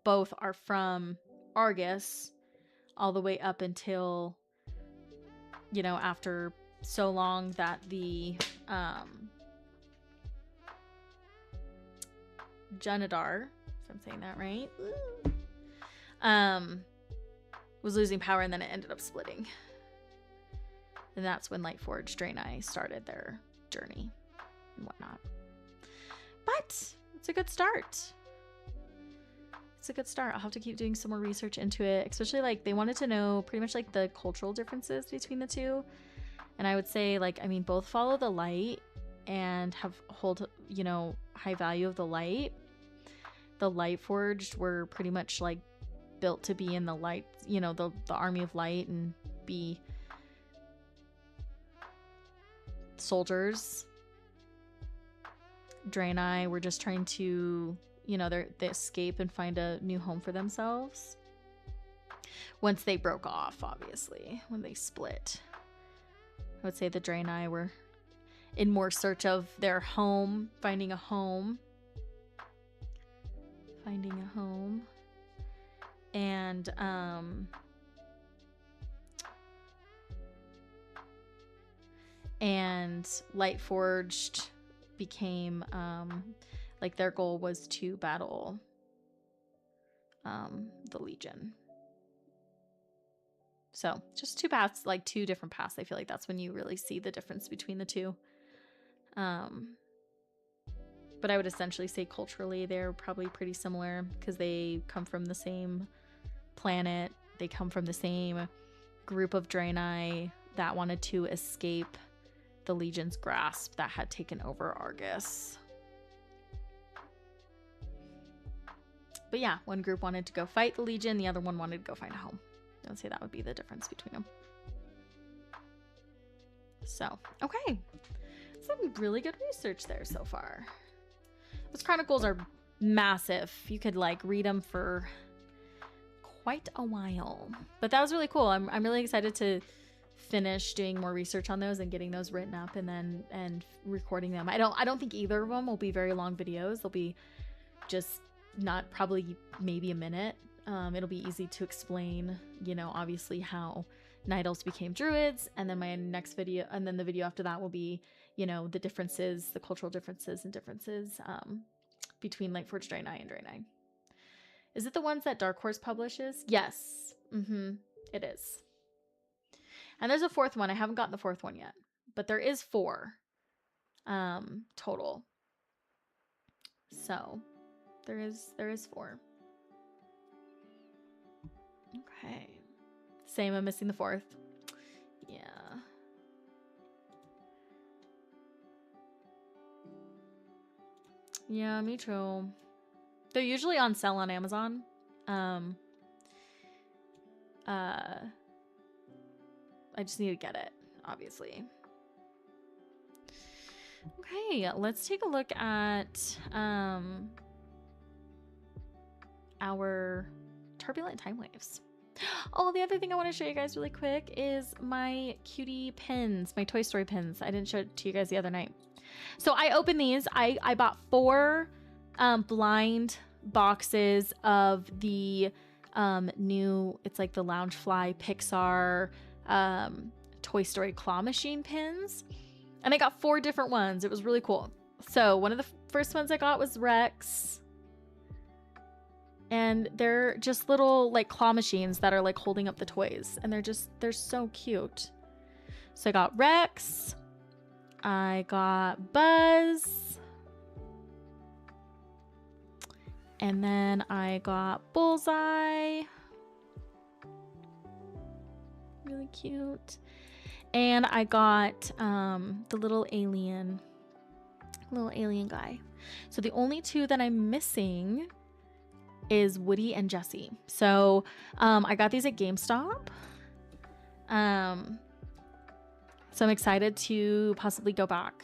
both are from Argus all the way up until, you know, after so long that the Junidar, if I'm saying that right, was losing power, and then it ended up splitting. And that's when Lightforged Draenei started their journey and whatnot. But it's a good start. It's a good start. I'll have to keep doing some more research into it, especially like they wanted to know pretty much like the cultural differences between the two. And I would say, like, I mean, both follow the light and hold, you know, high value of the light. The Lightforged were pretty much like built to be in the light, you know, the army of light and be soldiers. Draenei were just trying to, you know, they escape and find a new home for themselves. Once they broke off, obviously, when they split. I would say the Draenei were in more search of their home, finding a home. And Lightforged became, like their goal was to battle the Legion. So just two paths, like two different paths. I feel like that's when you really see the difference between the two. But I would essentially say culturally they're probably pretty similar because they come from the same planet. They come from the same group of Draenei that wanted to escape the Legion's grasp that had taken over Argus. But yeah, one group wanted to go fight the Legion, the other one wanted to go find a home. I would say that would be the difference between them. So, okay. Some really good research there so far. Those chronicles are massive. You could like read them for quite a while. But that was really cool. I'm really excited to finish doing more research on those and getting those written up and recording them. I don't think either of them will be very long videos. They'll be just not probably maybe a minute. It'll be easy to explain, you know, obviously how Night Elves became druids, and then my next video, and then the video after that will be, you know, the differences, the cultural differences between Lightforged Draenei and Draenei. Is it the ones that Dark Horse publishes? Yes. It is. And there's a fourth one. I haven't gotten the fourth one yet, but there is 4 total. So there is 4. Okay. Same, I'm missing the 4th. Yeah. Yeah, me too. They're usually on sale on Amazon. I just need to get it, obviously. Okay, let's take a look at our Turbulent Timeways. Oh, the other thing I want to show you guys really quick is my cutie pins, my Toy Story pins. I didn't show it to you guys the other night. So I opened these. I bought 4 blind boxes of the new, it's like the Loungefly Pixar Toy Story claw machine pins. And I got 4 different ones. It was really cool. So one of the first ones I got was Rex. And they're just little like claw machines that are like holding up the toys. And they're so cute. So I got Rex. I got Buzz. And then I got Bullseye. Really cute. And I got the little alien guy. So the only two that I'm missing is Woody and Jessie. So I got these at GameStop. So I'm excited to possibly go back.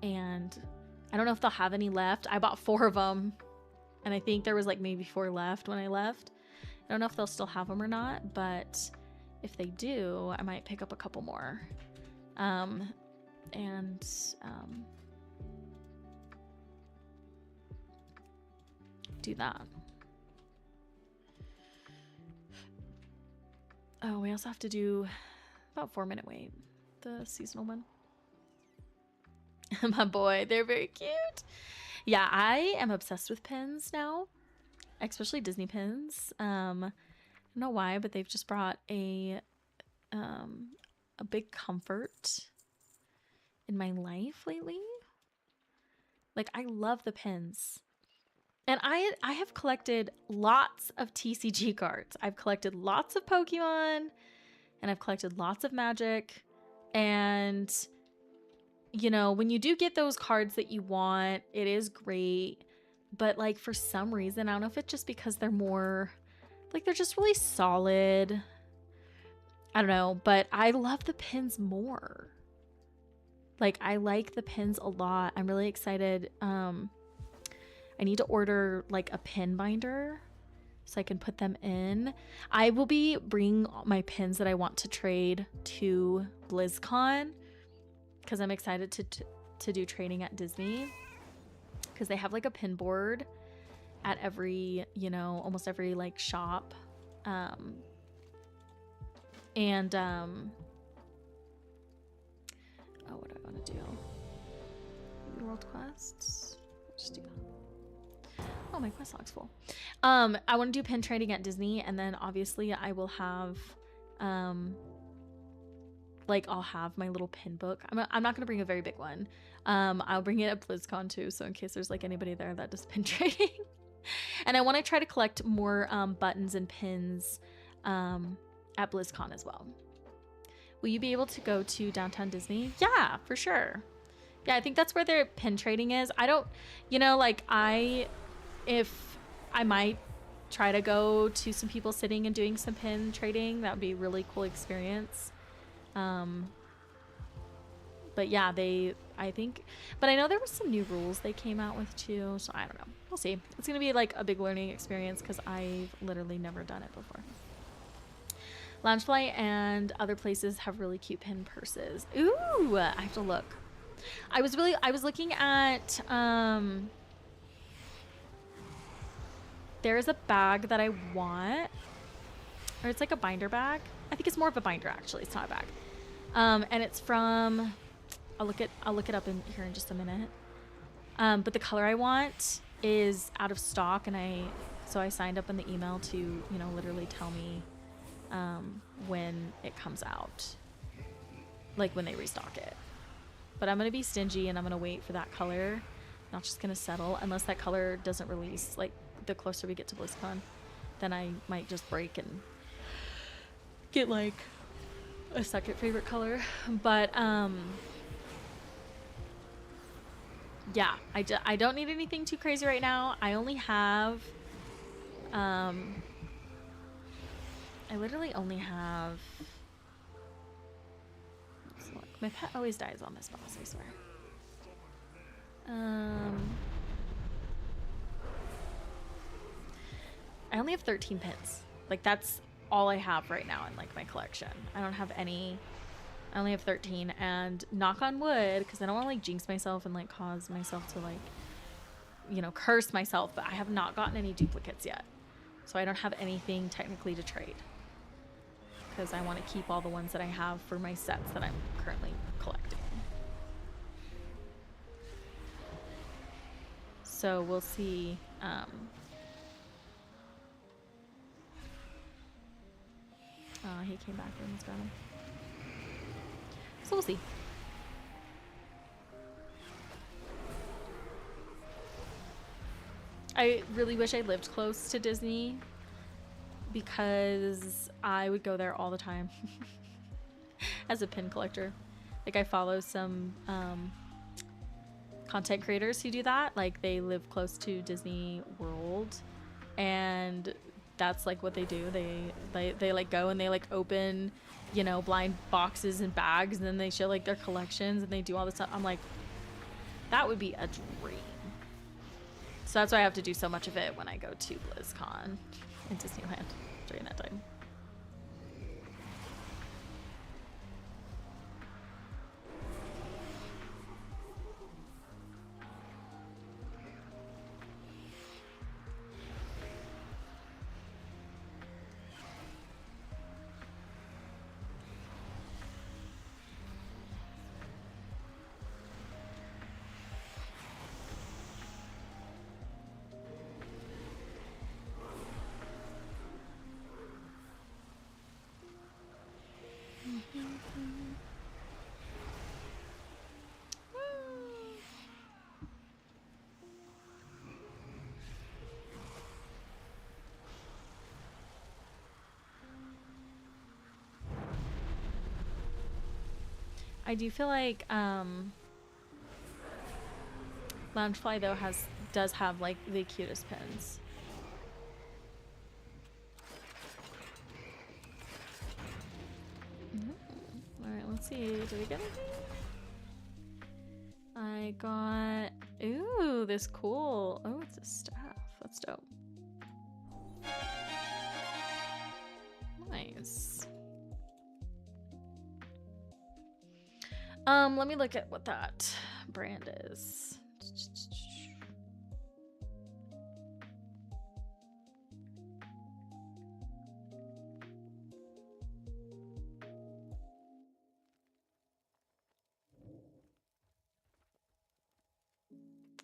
And I don't know if they'll have any left. I bought 4 of them, and I think there was like maybe 4 left when I left. I don't know if they'll still have them or not, but if they do, I might pick up a couple more. Do that. Oh, we also have to do about 4-minute wait, the seasonal one. My boy, they're very cute. Yeah, I am obsessed with pins now, especially Disney pins. I don't know why, but they've just brought a big comfort in my life lately. Like, I love the pins. And I have collected lots of TCG cards. I've collected lots of Pokemon, and I've collected lots of Magic. And, you know, when you do get those cards that you want, it is great. But, like, for some reason, I don't know if it's just because they're more, like, they're just really solid. I don't know, but I love the pins more. Like, I like the pins a lot. I'm really excited. I need to order like a pin binder so I can put them in. I will be bringing my pins that I want to trade to BlizzCon because I'm excited to do trading at Disney, because they have like a pin board at every, you know, almost every like shop. Oh, what do I want to do? Maybe World Quests. Just do that. Oh, my quest log's full. I want to do pin trading at Disney, and then obviously I will have, like, I'll have my little pin book. I'm not gonna bring a very big one. I'll bring it at BlizzCon too, so in case there's like anybody there that does pin trading. And I want to try to collect more buttons and pins at BlizzCon as well. Will you be able to go to Downtown Disney? Yeah, for sure. Yeah, I think that's where their pin trading is. I don't, you know, like if I might try to go to some people sitting and doing some pin trading, that would be a really cool experience. But yeah, I think, but I know there were some new rules they came out with too, so I don't know. We'll see. It's going to be like a big learning experience because I've literally never done it before. Loungefly and other places have really cute pin purses. Ooh, I have to look. I was looking at, there's a bag that I want, or it's like a binder bag. I think it's more of a binder actually. It's not a bag. And it's from, I'll look it up in here in just a minute. But the color I want is out of stock, and so I signed up in the email to, you know, literally tell me when it comes out, like when they restock it. But I'm gonna be stingy and I'm gonna wait for that color. Not just gonna settle unless that color doesn't release. Like, the closer we get to BlizzCon, then I might just break and get like a second favorite color. But yeah, I don't need anything too crazy right now. I only have I literally only have, let's look. My pet always dies on this boss, I swear. I only have 13 pins. Like, that's all I have right now in like my collection. I don't have any. I only have 13, and knock on wood, because I don't want to like jinx myself and like cause myself to like, you know, curse myself, but I have not gotten any duplicates yet. So I don't have anything technically to trade, because I want to keep all the ones that I have for my sets that I'm currently collecting. So we'll see. He came back and he's got him. So we'll see. I really wish I lived close to Disney, because I would go there all the time as a pin collector. Like I follow some content creators who do that. Like they live close to Disney World, and that's like what they do. They like go and they like open, you know, blind boxes and bags, and then they show like their collections and they do all this stuff. I'm like, that would be a dream. So that's why I have to do so much of it when I go to BlizzCon in Disneyland during that time. I do feel like Loungefly though does have like the cutest pins. Alright, let's see. Did we get anything? I got, ooh, this cool, oh, it's a staff. That's dope. Nice. Let me look at what that brand is.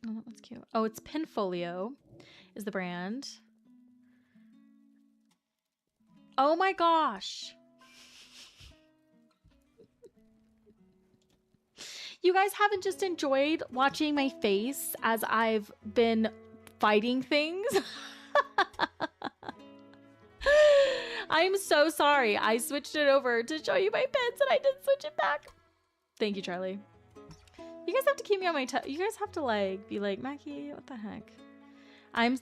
Oh, that one's cute. Oh, it's Pinfolio is the brand. Oh my gosh. You guys haven't just enjoyed watching my face as I've been fighting things? I'm so sorry. I switched it over to show you my pins and I didn't switch it back. Thank you, Charlie. You guys have to keep me on my toes. You guys have to like be like, Mackie, what the heck?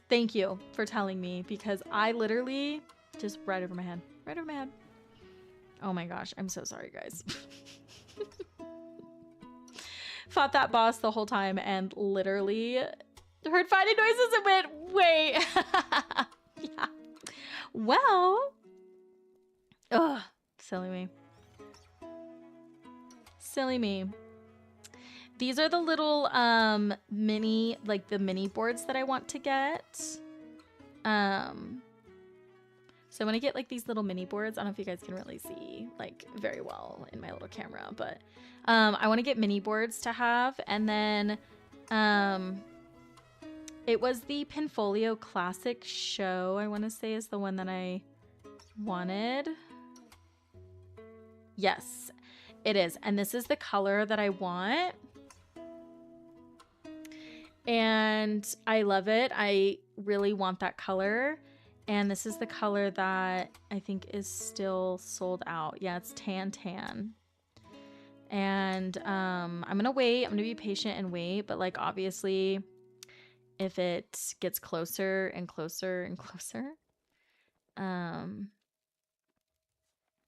Thank you for telling me, because I literally just right over my head. Right over my head. Oh my gosh. I'm so sorry, guys. Fought that boss the whole time and literally heard fighting noises and went, wait. Yeah. Well. Ugh. Silly me. Silly me. These are the little mini, like the mini boards that I want to get. So when I get like these little mini boards, I don't know if you guys can really see like very well in my little camera, but I want to get mini boards to have. And then it was the Pinfolio Classic Show, I want to say, is the one that I wanted. Yes, it is. And this is the color that I want. And I love it. I really want that color. And this is the color that I think is still sold out. Yeah, it's tan. And I'm gonna wait. I'm gonna be patient and wait. But like obviously, if it gets closer and closer and closer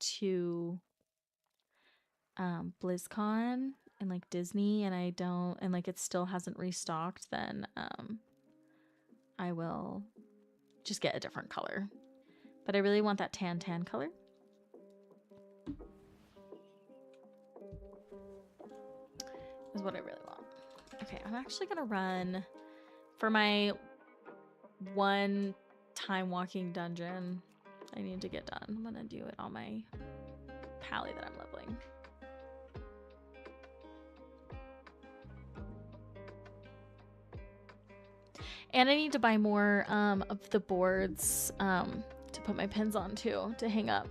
to BlizzCon and like Disney, and like it still hasn't restocked, then I will just get a different color. But I really want that tan color. Is what I really want. Okay, I'm actually gonna run for my one time walking dungeon I need to get done. I'm gonna do it on my pally that I'm leveling. And I need to buy more of the boards to put my pins on too, to hang up.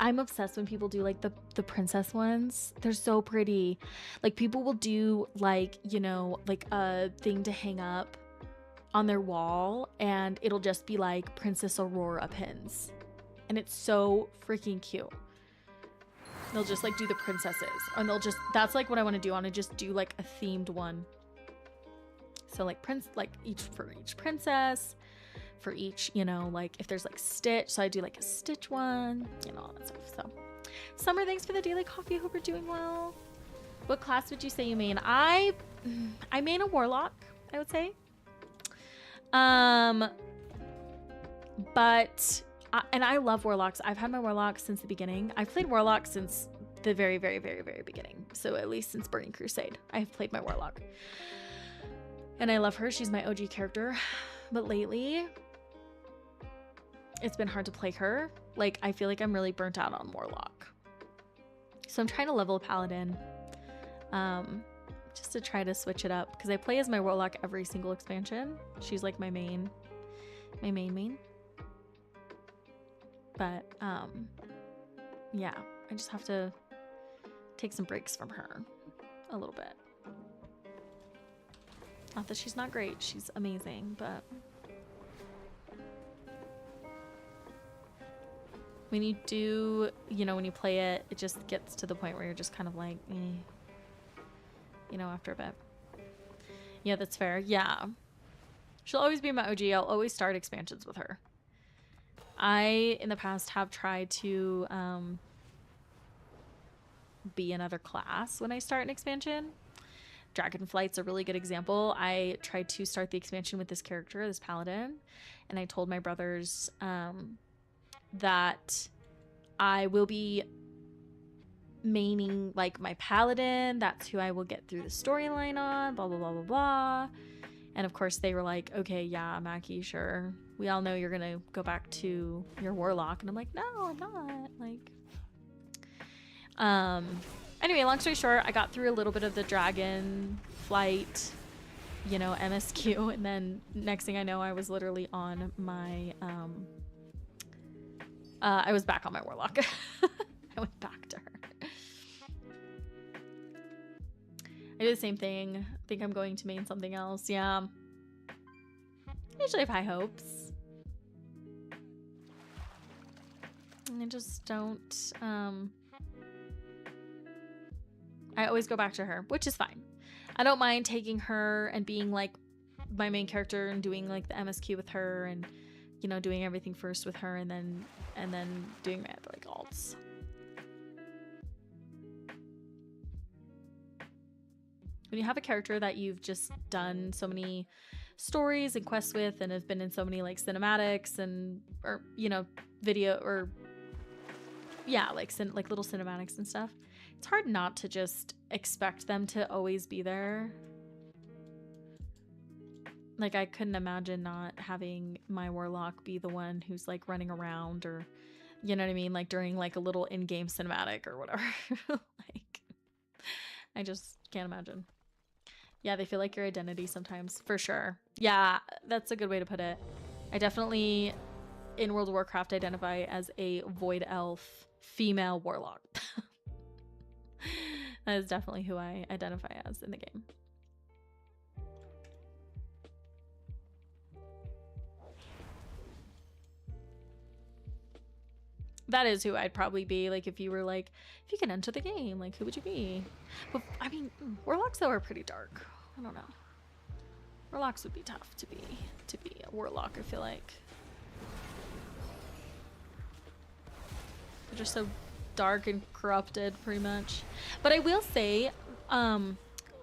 I'm obsessed when people do like the princess ones. They're so pretty. Like people will do like, you know, like a thing to hang up on their wall, and it'll just be like Princess Aurora pins. And it's so freaking cute. They'll just like do the princesses, and they'll just, that's like what I want to do. I want to just do like a themed one. So like each princess, for each, you know, like if there's like Stitch, so I do like a Stitch one, you know, all that stuff. So Summer, thanks for the daily coffee. I hope you're doing well. What class would you say you main? I main a warlock, I would say. But and I love warlocks. I've had my warlock since the beginning. I've played warlock since the very, very, very, very beginning. So at least since Burning Crusade, I've played my warlock. And I love her. She's my OG character. But lately, it's been hard to play her. Like, I feel like I'm really burnt out on warlock. So I'm trying to level a paladin. Just to try to switch it up. Because I play as my warlock every single expansion. She's like my main. But, yeah, I just have to take some breaks from her a little bit. Not that she's not great, she's amazing, but when you do, you know, when you play it, it just gets to the point where you're just kind of like, you know, after a bit. Yeah, that's fair. Yeah. She'll always be my OG. I'll always start expansions with her. I, in the past, have tried to be another class when I start an expansion. Dragonflight's a really good example. I tried to start the expansion with this character, this paladin, and I told my brothers that I will be maining like my paladin. That's who I will get through the storyline on, blah, blah, blah, blah, blah. And of course they were like, okay, yeah, Mackie, sure. We all know you're going to go back to your warlock. And I'm like, no, I'm not. Like, anyway, long story short, I got through a little bit of the dragon flight, you know, MSQ. And then next thing I know, I was literally on my, I was back on my warlock. I went back to her. I do the same thing. I think I'm going to main something else. Yeah. I usually have high hopes. And I just don't, I always go back to her, which is fine. I don't mind taking her and being like my main character and doing like the MSQ with her and, you know, doing everything first with her and then doing my other like alts. When you have a character that you've just done so many stories and quests with and have been in so many like cinematics and, or, you know, video or yeah, like little cinematics and stuff, it's hard not to just expect them to always be there. Like, I couldn't imagine not having my warlock be the one who's like running around or, you know what I mean? Like during like a little in-game cinematic or whatever. Like, I just can't imagine. Yeah, they feel like your identity sometimes, for sure. Yeah, that's a good way to put it. I definitely, in World of Warcraft, identify as a void elf female warlock. That is definitely who I identify as in the game. That is who I'd probably be. Like, if you were like, if you could enter the game, like, who would you be? But I mean, warlocks though are pretty dark. I don't know. Warlocks would be tough to be a warlock. I feel like they're just so dark and corrupted, pretty much. But I will say,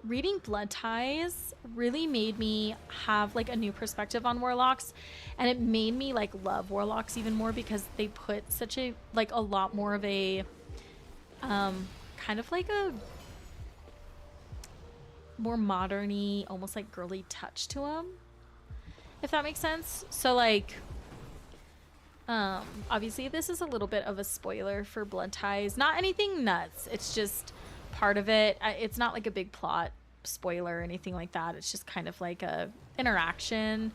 reading Blood Ties really made me have like a new perspective on warlocks, and it made me like love warlocks even more because they put such a like a lot more of a kind of like a more modern-y, almost like girly touch to them, if that makes sense. So like obviously this is a little bit of a spoiler for Blood Ties, not anything nuts, it's just part of it. It's not like a big plot spoiler or anything like that. It's just kind of like a interaction.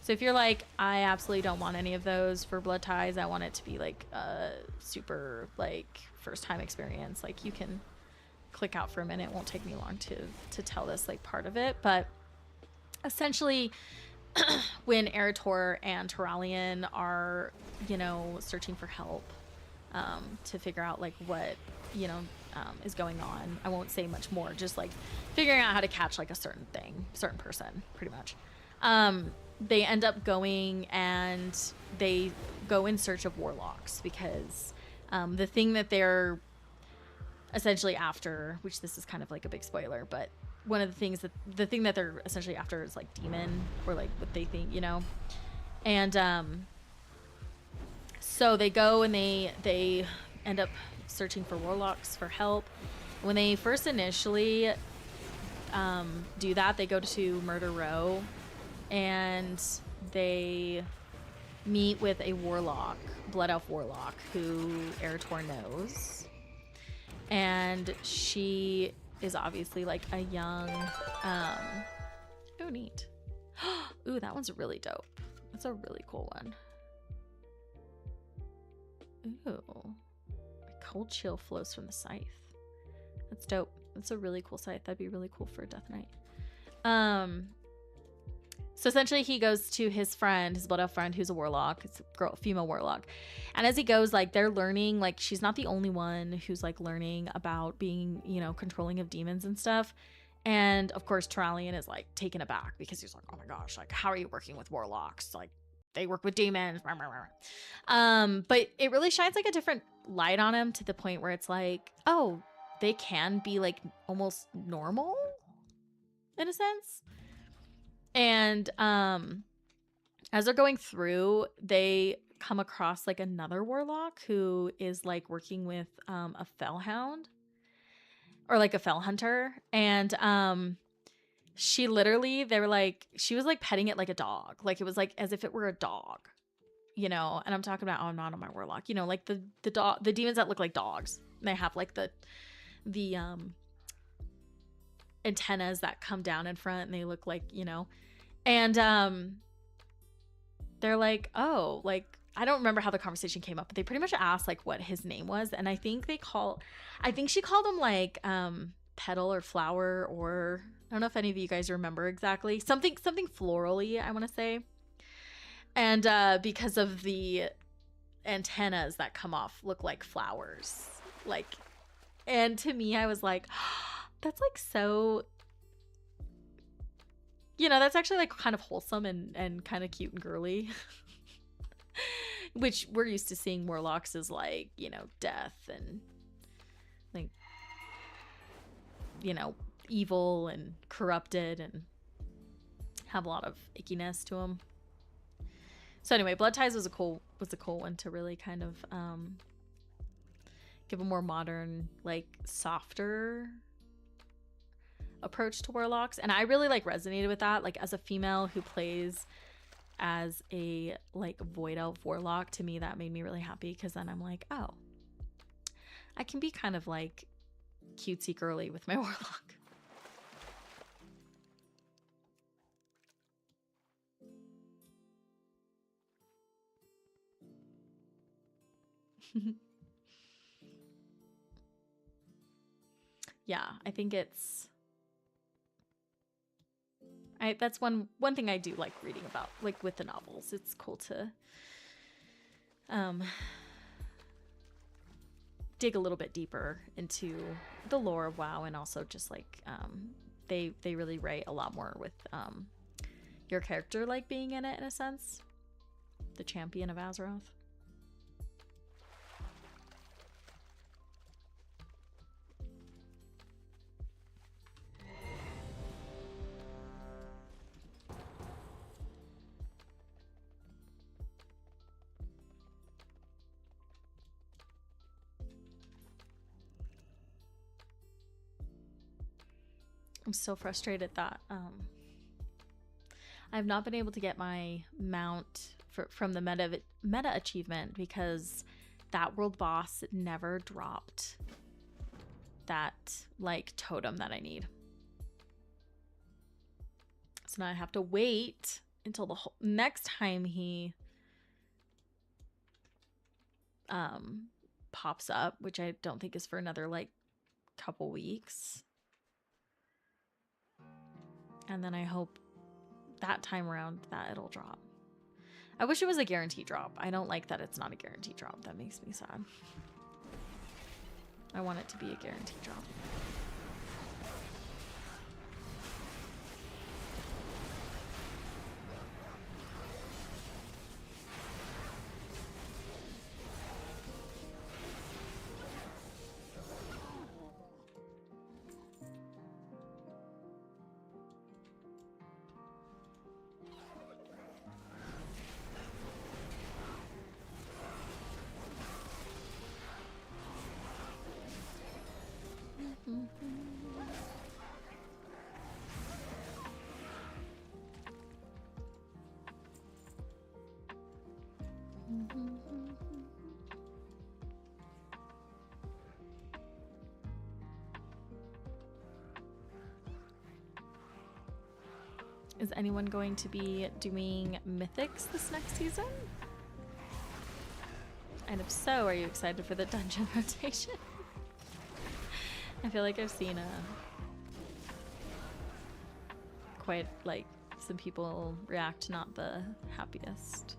So if you're like, I absolutely don't want any of those for Blood Ties, I want it to be like a super like first time experience, like you can click out for a minute. It won't take me long to tell this like part of it, but essentially when Eretor and Turalian are, you know, searching for help to figure out like what, you know, is going on. I won't say much more, just like figuring out how to catch like a certain person, pretty much. They end up going and they go in search of warlocks because the thing that they're essentially after, which this is kind of like a big spoiler, but one of the things that the thing that they're essentially after is like demon, or like what they think, you know. And so they go and they end up searching for warlocks for help. When they first initially do that, they go to Murder Row and they meet with a warlock, Blood Elf warlock, who Eretor knows. And she is obviously like a young, oh neat. Ooh, that one's really dope. That's a really cool one. Ooh, a cold chill flows from the scythe. That's dope. That's a really cool scythe. That'd be really cool for a Death Knight. So essentially he goes to his friend, his blood elf friend, who's a warlock. It's a female warlock. And as he goes, like, they're learning, like, she's not the only one who's like learning about being, you know, controlling of demons and stuff. And of course, Turalian is like taken aback because he's like, oh my gosh, like, how are you working with warlocks? Like, they work with demons. But it really shines like a different light on him, to the point where it's like, oh, they can be like almost normal in a sense. And as they're going through, they come across like another warlock who is like working with a fellhound, or like a fell hunter. And she literally, they were like, she was like petting it like a dog. Like it was like as if it were a dog, you know. And I'm talking about, oh, I'm not on my warlock, you know, like the demons that look like dogs. They have like the antennas that come down in front, and they look like, you know. And they're like, oh, like, I don't remember how the conversation came up, but they pretty much asked like what his name was. And I think she called him like petal or flower, or I don't know if any of you guys remember exactly. Something florally, I want to say. And because of the antennas that come off look like flowers. Like, and to me, I was like, oh, that's like so, you know, that's actually like kind of wholesome and kind of cute and girly. Which we're used to seeing warlocks as like, you know, death and like, you know, evil and corrupted and have a lot of ickiness to them. So anyway, Blood Ties was a cool one to really kind of give a more modern, like, softer approach to warlocks. And I really like resonated with that, like as a female who plays as a like void elf warlock. To me, that made me really happy, because then I'm like, oh, I can be kind of like cutesy girly with my warlock. Yeah, I think that's one thing I do like reading about, like with the novels. It's cool to dig a little bit deeper into the lore of WoW, and also just like they really write a lot more with your character like being in it, in a sense. The champion of Azeroth. I'm so frustrated that I've not been able to get my mount from the meta achievement, because that world boss never dropped that like totem that I need. So now I have to wait until the next time he pops up, which I don't think is for another like couple weeks. And then I hope that time around that it'll drop. I wish it was a guaranteed drop. I don't like that it's not a guaranteed drop. That makes me sad. I want it to be a guaranteed drop. Is anyone going to be doing mythics this next season? And if so, are you excited for the dungeon rotation? I feel like I've seen quite like some people react not the happiest.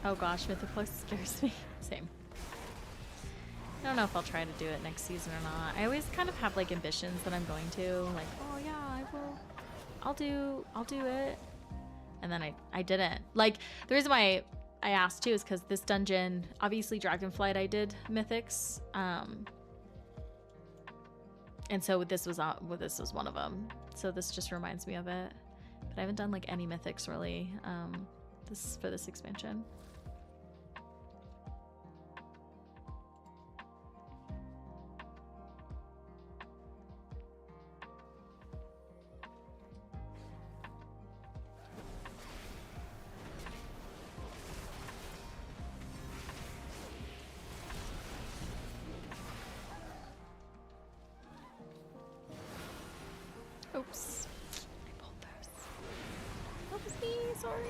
Oh gosh, Mythic Plus scares me. Same. I don't know if I'll try to do it next season or not. I always kind of have like ambitions that I'm going to, like, oh yeah, I will, I'll do it. And then I didn't. Like, the reason why I asked too is because this dungeon, obviously Dragonflight I did mythics. And so this was one of them. So this just reminds me of it. But I haven't done like any mythics really for this expansion. Oops. I pulled those. That was me, sorry.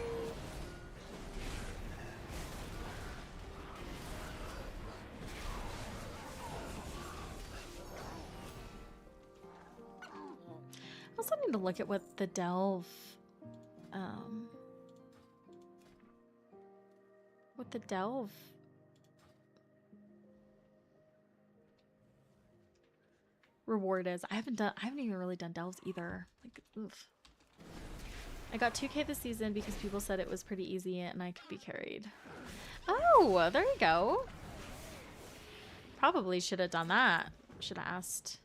I also need to look at what the delve reward is. I haven't even really done delves either. Like, oof. I got 2K this season because people said it was pretty easy and I could be carried. Oh, there you go. Probably should have done that. Should have asked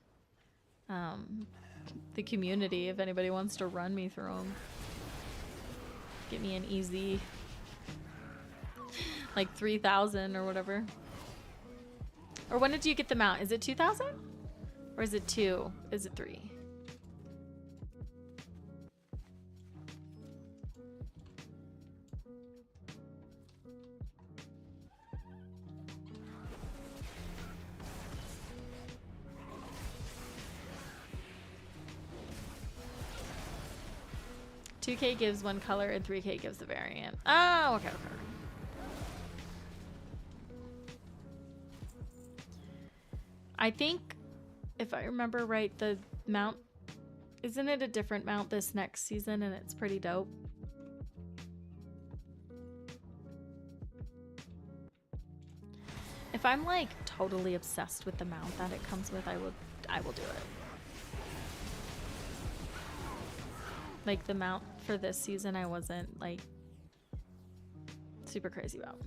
the community if anybody wants to run me through them. Get me an easy like 3,000 or whatever. Or when did you get them out? Is it 2,000? Or is it 2? Is it 3? $2K gives one color and $3K gives the variant. Oh, okay, okay. I think, if I remember right, the mount, isn't it a different mount this next season and it's pretty dope? If I'm like totally obsessed with the mount that it comes with, I will do it. Like the mount for this season I wasn't like super crazy about.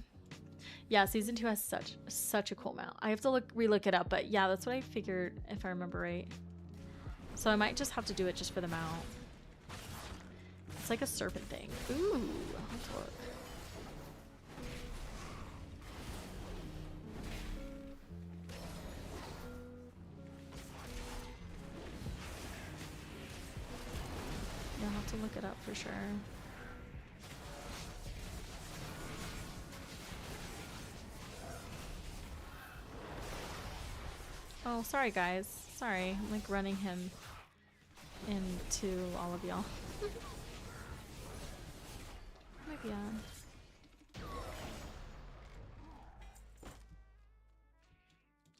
Yeah, season 2 has such a cool mount. I have to relook it up, but yeah, that's what I figured if I remember right. So I might just have to do it just for the mount. It's like a serpent thing. Ooh, I'll have to look. Yeah, I'll have to look it up for sure. Oh, sorry guys. Sorry, I'm like running him into all of y'all. Maybe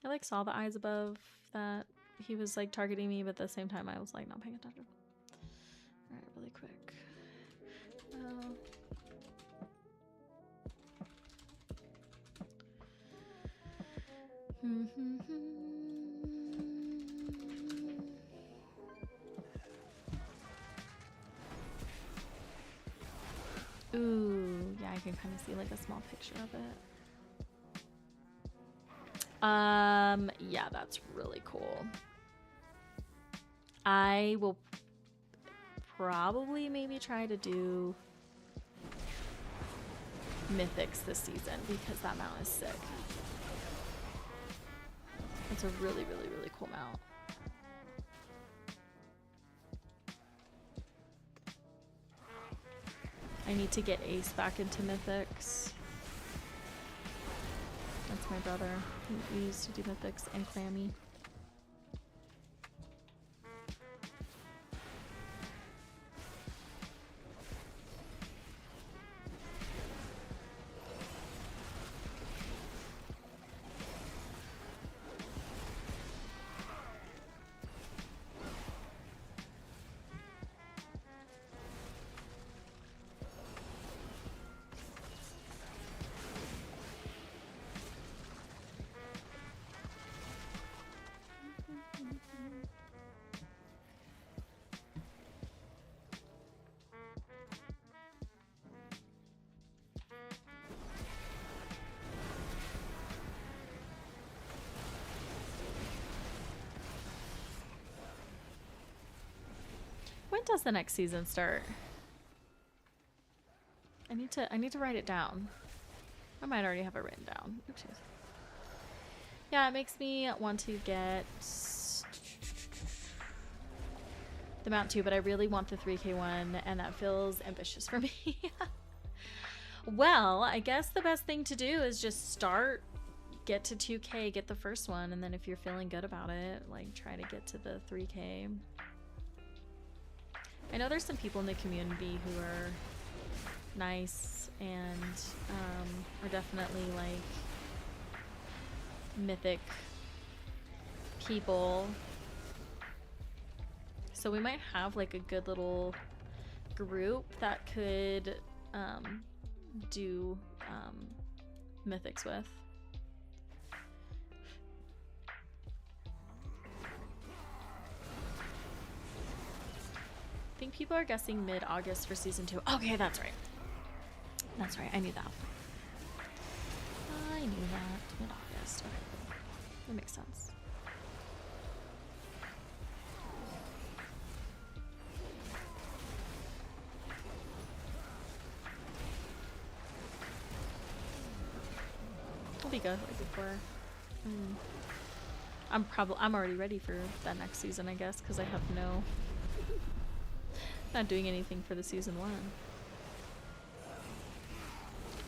I like saw the eyes above that he was like targeting me, but at the same time I was like not paying attention. All right, really quick. Ooh, yeah, I can kind of see like a small picture of it. Yeah, that's really cool. I will probably maybe try to do mythics this season because that mount is sick. It's a really, really, really cool mount. I need to get Ace back into mythics. That's my brother. He used to do mythics and Clammy. When does the next season start? I need to write it down. I might already have it written down. Oopsies. Yeah, it makes me want to get the mount 2, but I really want the 3K one, and that feels ambitious for me. Well, I guess the best thing to do is just start, get to 2K, get the first one, and then if you're feeling good about it, like try to get to the 3K. I know there's some people in the community who are nice and are definitely like mythic people. So we might have like a good little group that could do mythics with. I think people are guessing mid-August for season 2. Okay, that's right. That's right. I knew that. I knew that. Mid-August. Okay. That makes sense. I'll be good like before. I'm already ready for that next season, I guess, because I have not doing anything for the season 1.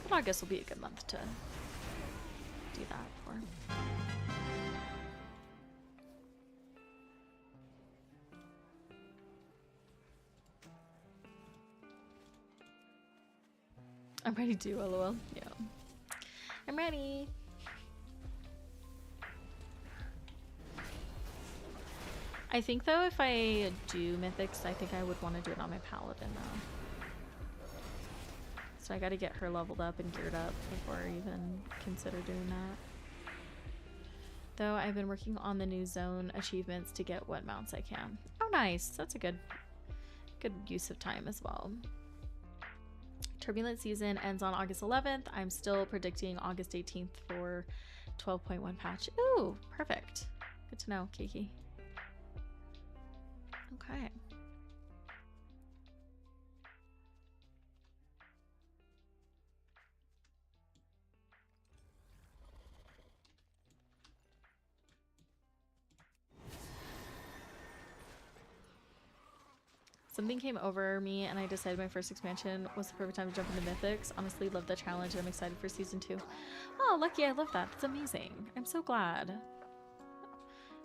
But August will be a good month to do that for. I'm ready to, lol. Yeah. I'm ready. I think though if I do mythics, I think I would want to do it on my paladin though. So I gotta get her leveled up and geared up before I even consider doing that. Though I've been working on the new zone achievements to get what mounts I can. Oh nice, that's a good use of time as well. Turbulent season ends on August 11th. I'm still predicting August 18th for 12.1 patch. Ooh, perfect. Good to know, Kiki. Okay. Something came over me and I decided my first expansion was the perfect time to jump into mythics. Honestly, love the challenge and I'm excited for season 2. Oh, lucky, I love that. That's amazing. I'm so glad.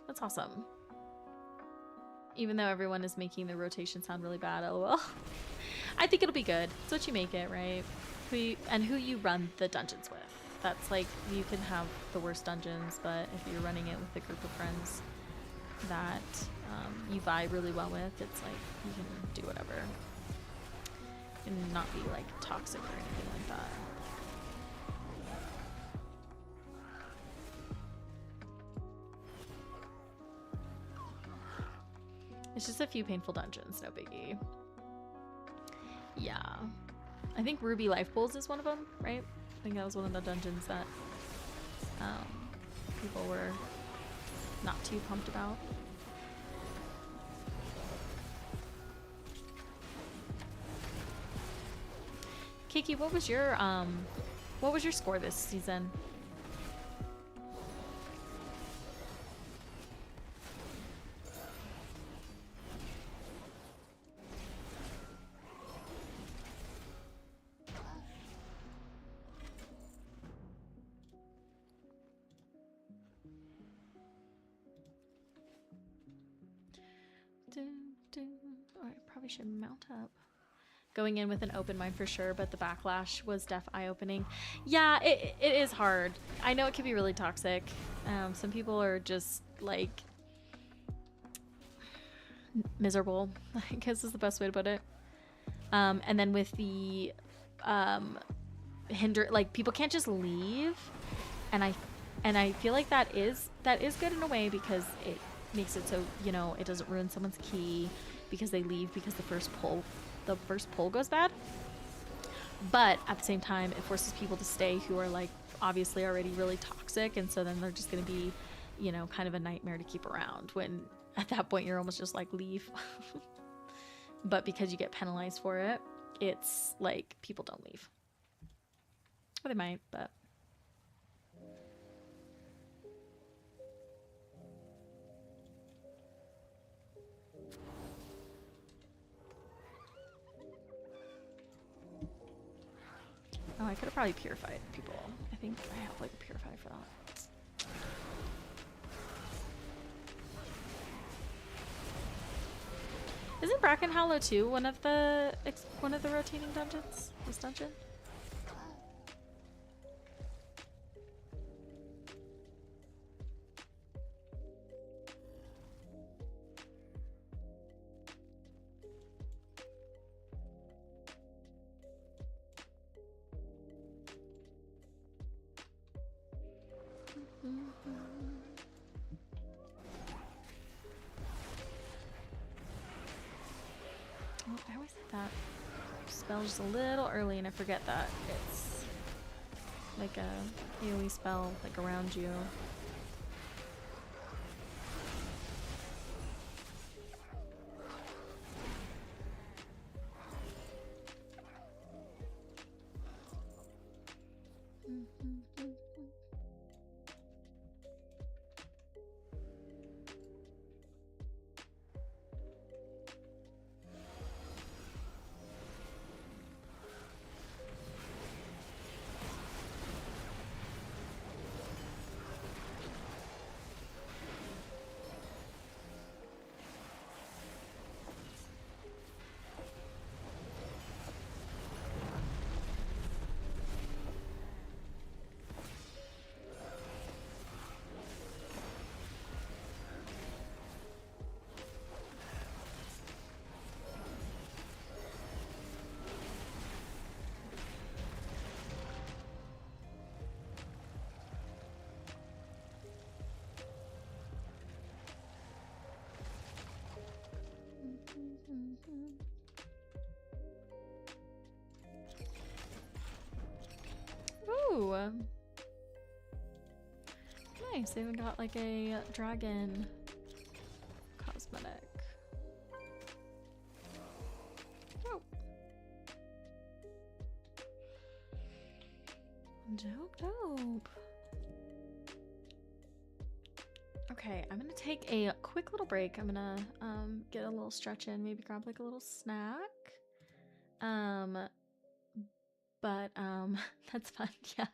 That's awesome. Even though everyone is making the rotation sound really bad, lol. I think it'll be good. It's what you make it, right? Who you run the dungeons with. That's like, you can have the worst dungeons, but if you're running it with a group of friends, that you vibe really well with, it's like you can do whatever and not be like toxic or anything like that. It's just a few painful dungeons, no biggie. Yeah. I think Ruby Life Pools is one of them, right? I think that was one of the dungeons that people were not too pumped about. Kiki, what was your score this season? Oh, I probably should mount up. Going in with an open mind for sure, but the backlash was eye-opening. Yeah, it is hard. I know it can be really toxic. Some people are just like miserable, I guess is the best way to put it. And then with the like people can't just leave, and I feel like that is good in a way, because it makes it so, you know, it doesn't ruin someone's key because they leave because the first pull goes bad. But at the same time, it forces people to stay who are like obviously already really toxic, and so then they're just going to be, you know, kind of a nightmare to keep around, when at that point you're almost just like, leave. But because you get penalized for it, it's like people don't leave. Or they might, but oh, I could have probably purified people. I think I have like a purify for that. Isn't Bracken Hollow 2 one of the rotating dungeons? This dungeon? Oh, I always think that spell just a little early, and I forget that it's like a AoE spell like around you. Ooh. Nice, they even got like a dragon cosmetic. Oh. Dope, dope. Okay, I'm gonna take a quick little break. I'm gonna get a little stretch in, maybe grab like a little snack. But that's fun, yeah.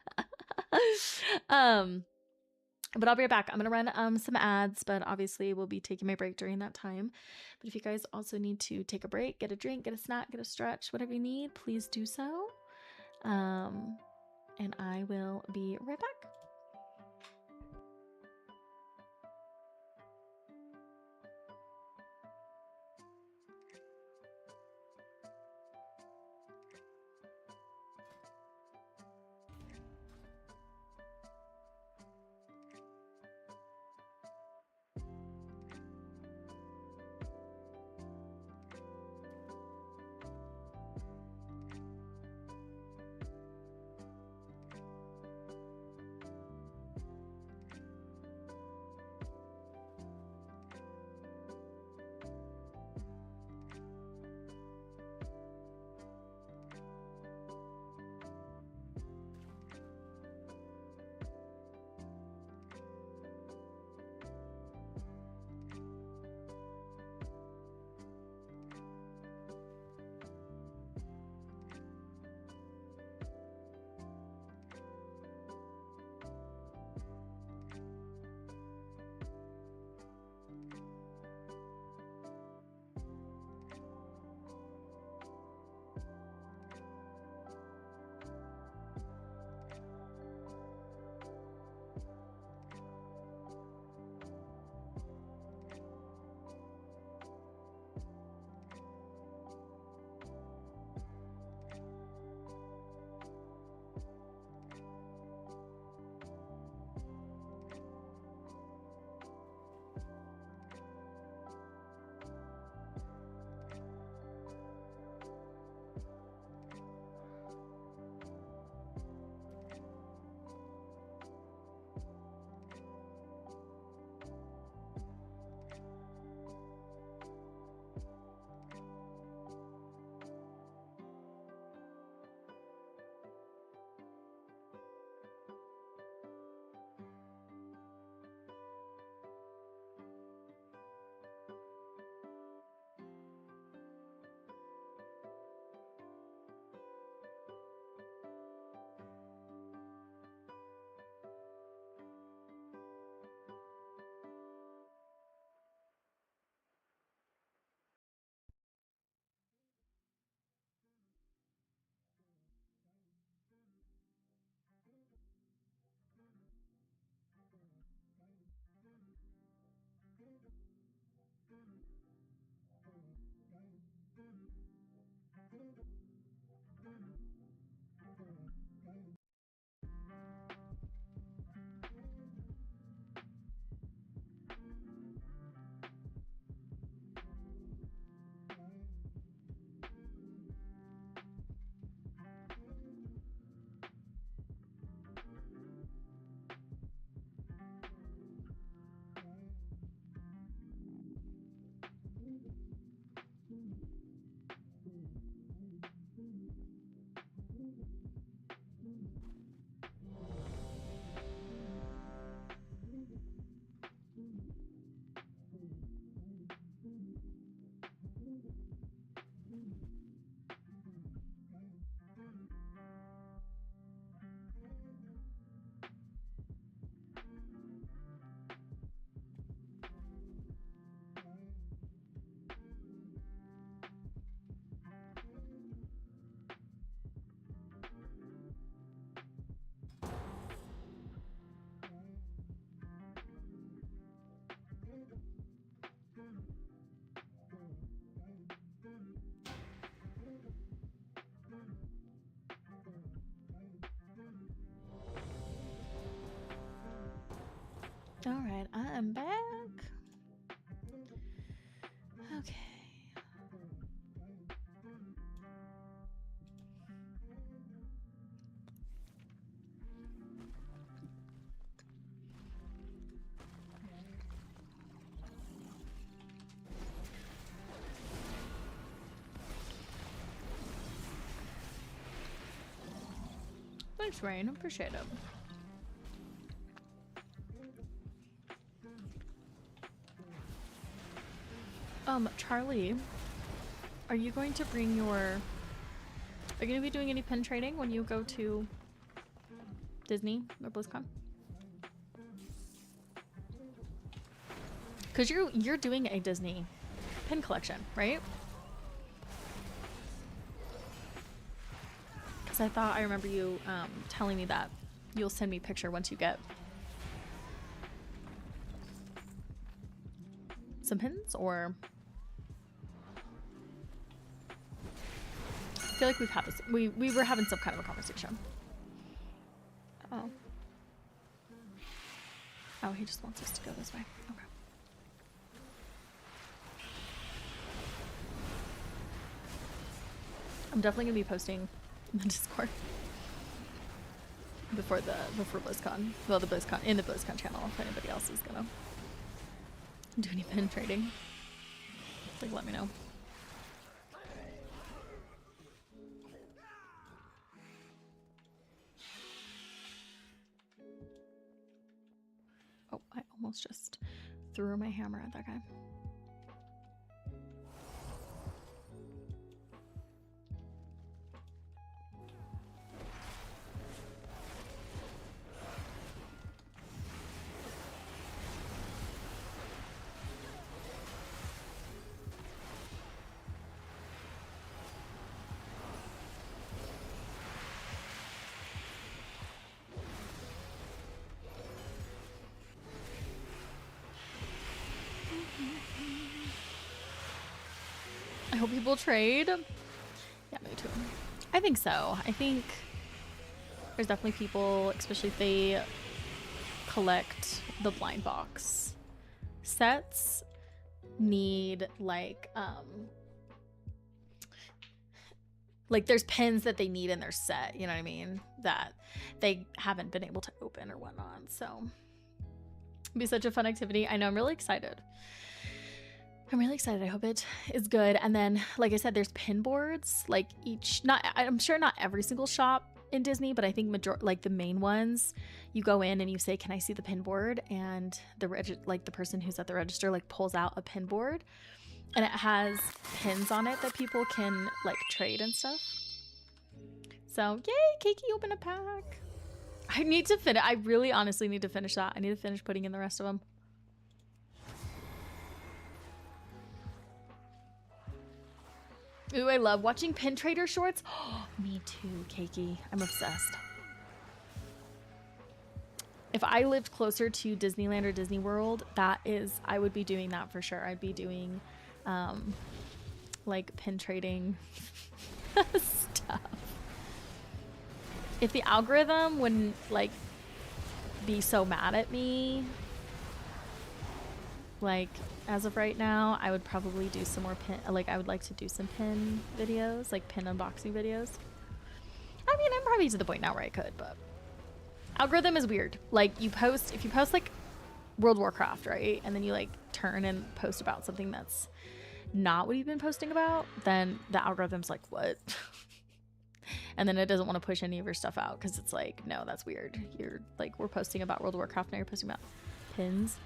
But I'll be right back. I'm gonna run some ads, but obviously we'll be taking my break during that time. But if you guys also need to take a break, get a drink, get a snack, get a stretch, whatever you need, please do so. And I will be right back. All right, I am back. Okay. Thanks, Rain. Appreciate it. Charlie, are you going to bring your... Are you going to be doing any pen trading when you go to Disney or BlizzCon? Because you're doing a Disney pin collection, right? Because I remember you telling me that you'll send me a picture once you get some pins, or... I feel like we've had this. We were having some kind of a conversation. Oh. Oh, he just wants us to go this way. Okay. I'm definitely gonna be posting in the Discord before BlizzCon. Well, the BlizzCon channel. If anybody else is gonna do any pin trading, like, let me know. Oh, I almost just threw my hammer at that guy. I hope people trade. Yeah, me too. I think so. I think there's definitely people, especially if they collect the blind box sets, need like there's pins that they need in their set, you know what I mean, that they haven't been able to open or whatnot. So it'd be such a fun activity. I know, I'm really excited. I hope it is good. And then, like I said, there's pin boards, like I'm sure not every single shop in Disney, but I think the main ones, you go in and you say, can I see the pin board? And the person who's at the register like pulls out a pin board, and it has pins on it that people can like trade and stuff. So yay, Keiki, open a pack. I need to finish. I really honestly need to finish that. I need to finish putting in the rest of them. Ooh, I love watching pin trader shorts. Oh, me too, Keiki. I'm obsessed. If I lived closer to Disneyland or Disney World, I would be doing that for sure. I'd be doing like pin trading stuff. If the algorithm wouldn't like be so mad at me, like as of right now, I would probably do some more pin, like I would like to do some pin videos, like pin unboxing videos. I mean, I'm probably to the point now where I could, but algorithm is weird. Like if you post like World of Warcraft, right? And then you like turn and post about something that's not what you've been posting about, then the algorithm's like, what? And then it doesn't want to push any of your stuff out because it's like, no, that's weird. You're like, we're posting about World of Warcraft, now you're posting about pins.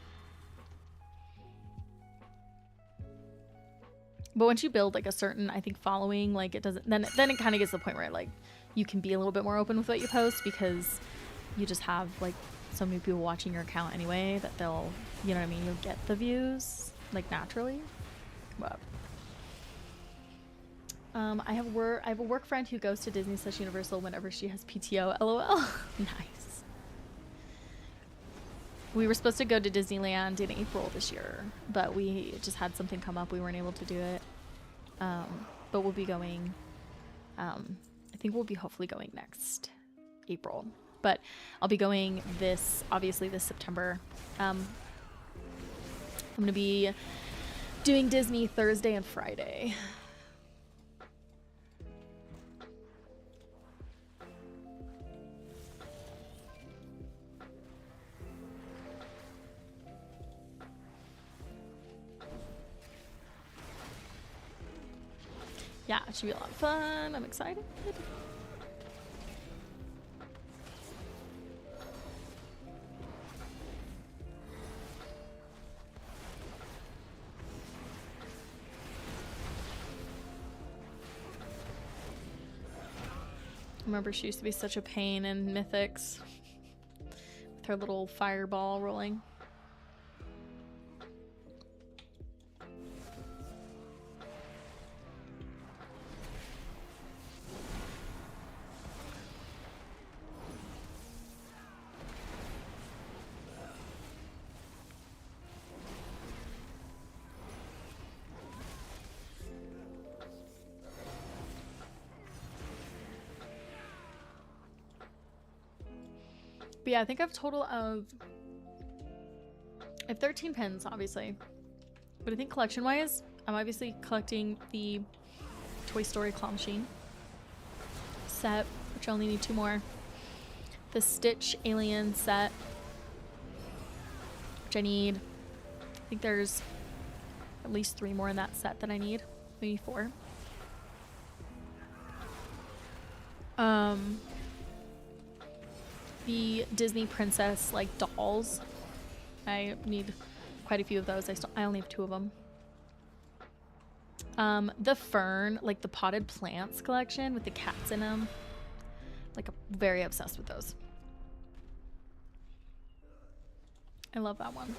But once you build like a certain, I think, following, like it doesn't, then it kind of gets to the point where like you can be a little bit more open with what you post because you just have like so many people watching your account anyway that they'll, you know what I mean? You'll get the views like naturally. But I have a work friend who goes to Disney/Universal whenever she has PTO. LOL. Nice. We were supposed to go to Disneyland in April this year, but we just had something come up. We weren't able to do it. But we'll be going. I think we'll be hopefully going next April. But I'll be going this September. I'm going to be doing Disney Thursday and Friday. Yeah, it should be a lot of fun. I'm excited. I remember she used to be such a pain in Mythics with her little fireball rolling. But yeah, I think I have a total of... I have 13 pins, obviously. But I think collection-wise, I'm obviously collecting the Toy Story Claw Machine set, which I only need 2 more. The Stitch Alien set, which I need... I think there's at least 3 more in that set that I need. Maybe 4. The Disney Princess like dolls. I need quite a few of those. I only have 2 of them. The fern, like the potted plants collection with the cats in them. Like I'm very obsessed with those. I love that one.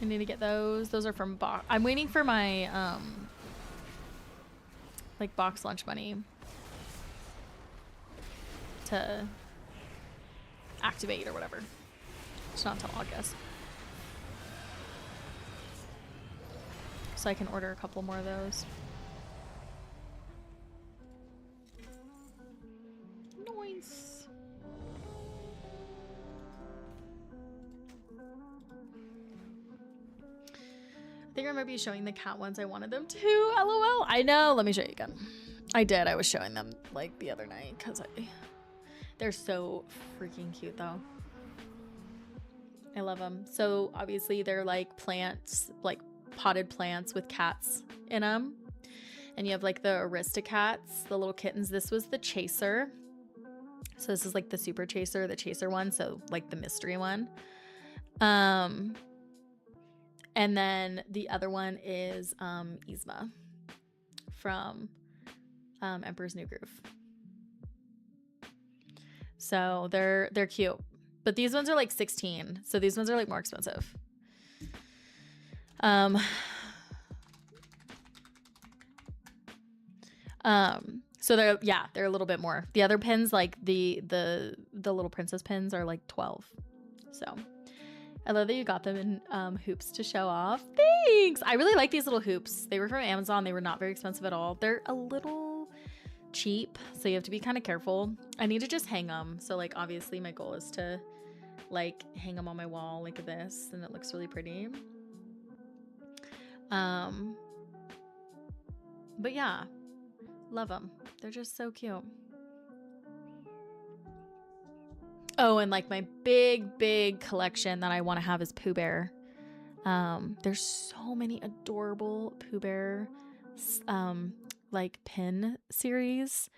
I need to get those. Those are from box. I'm waiting for my like box lunch money to activate or whatever. It's not until August. So I can order a couple more of those. Nice. I think I might be showing the cat ones I wanted them to. LOL. I know. Let me show you again. I did. I was showing them like the other night because they're so freaking cute though. I love them. So obviously they're like plants, like potted plants with cats in them. And you have like the Aristocats, the little kittens. This was the Chaser. So this is like the Super Chaser, the Chaser one. So like the mystery one. And then the other one is Yzma from Emperor's New Groove. So they're cute. But these ones are like 16. So these ones are like more expensive. So they're a little bit more. The other pins, like the little princess pins are like 12. So I love that you got them in hoops to show off. Thanks. I really like these little hoops. They were from Amazon. They were not very expensive at all. They're a little cheap, so you have to be kind of careful. I need to just hang them. So like obviously my goal is to like hang them on my wall like this, and it looks really pretty. But yeah, love them. They're just so cute. Oh, and like my big collection that I want to have is Pooh Bear. There's so many adorable Pooh Bear like pin series,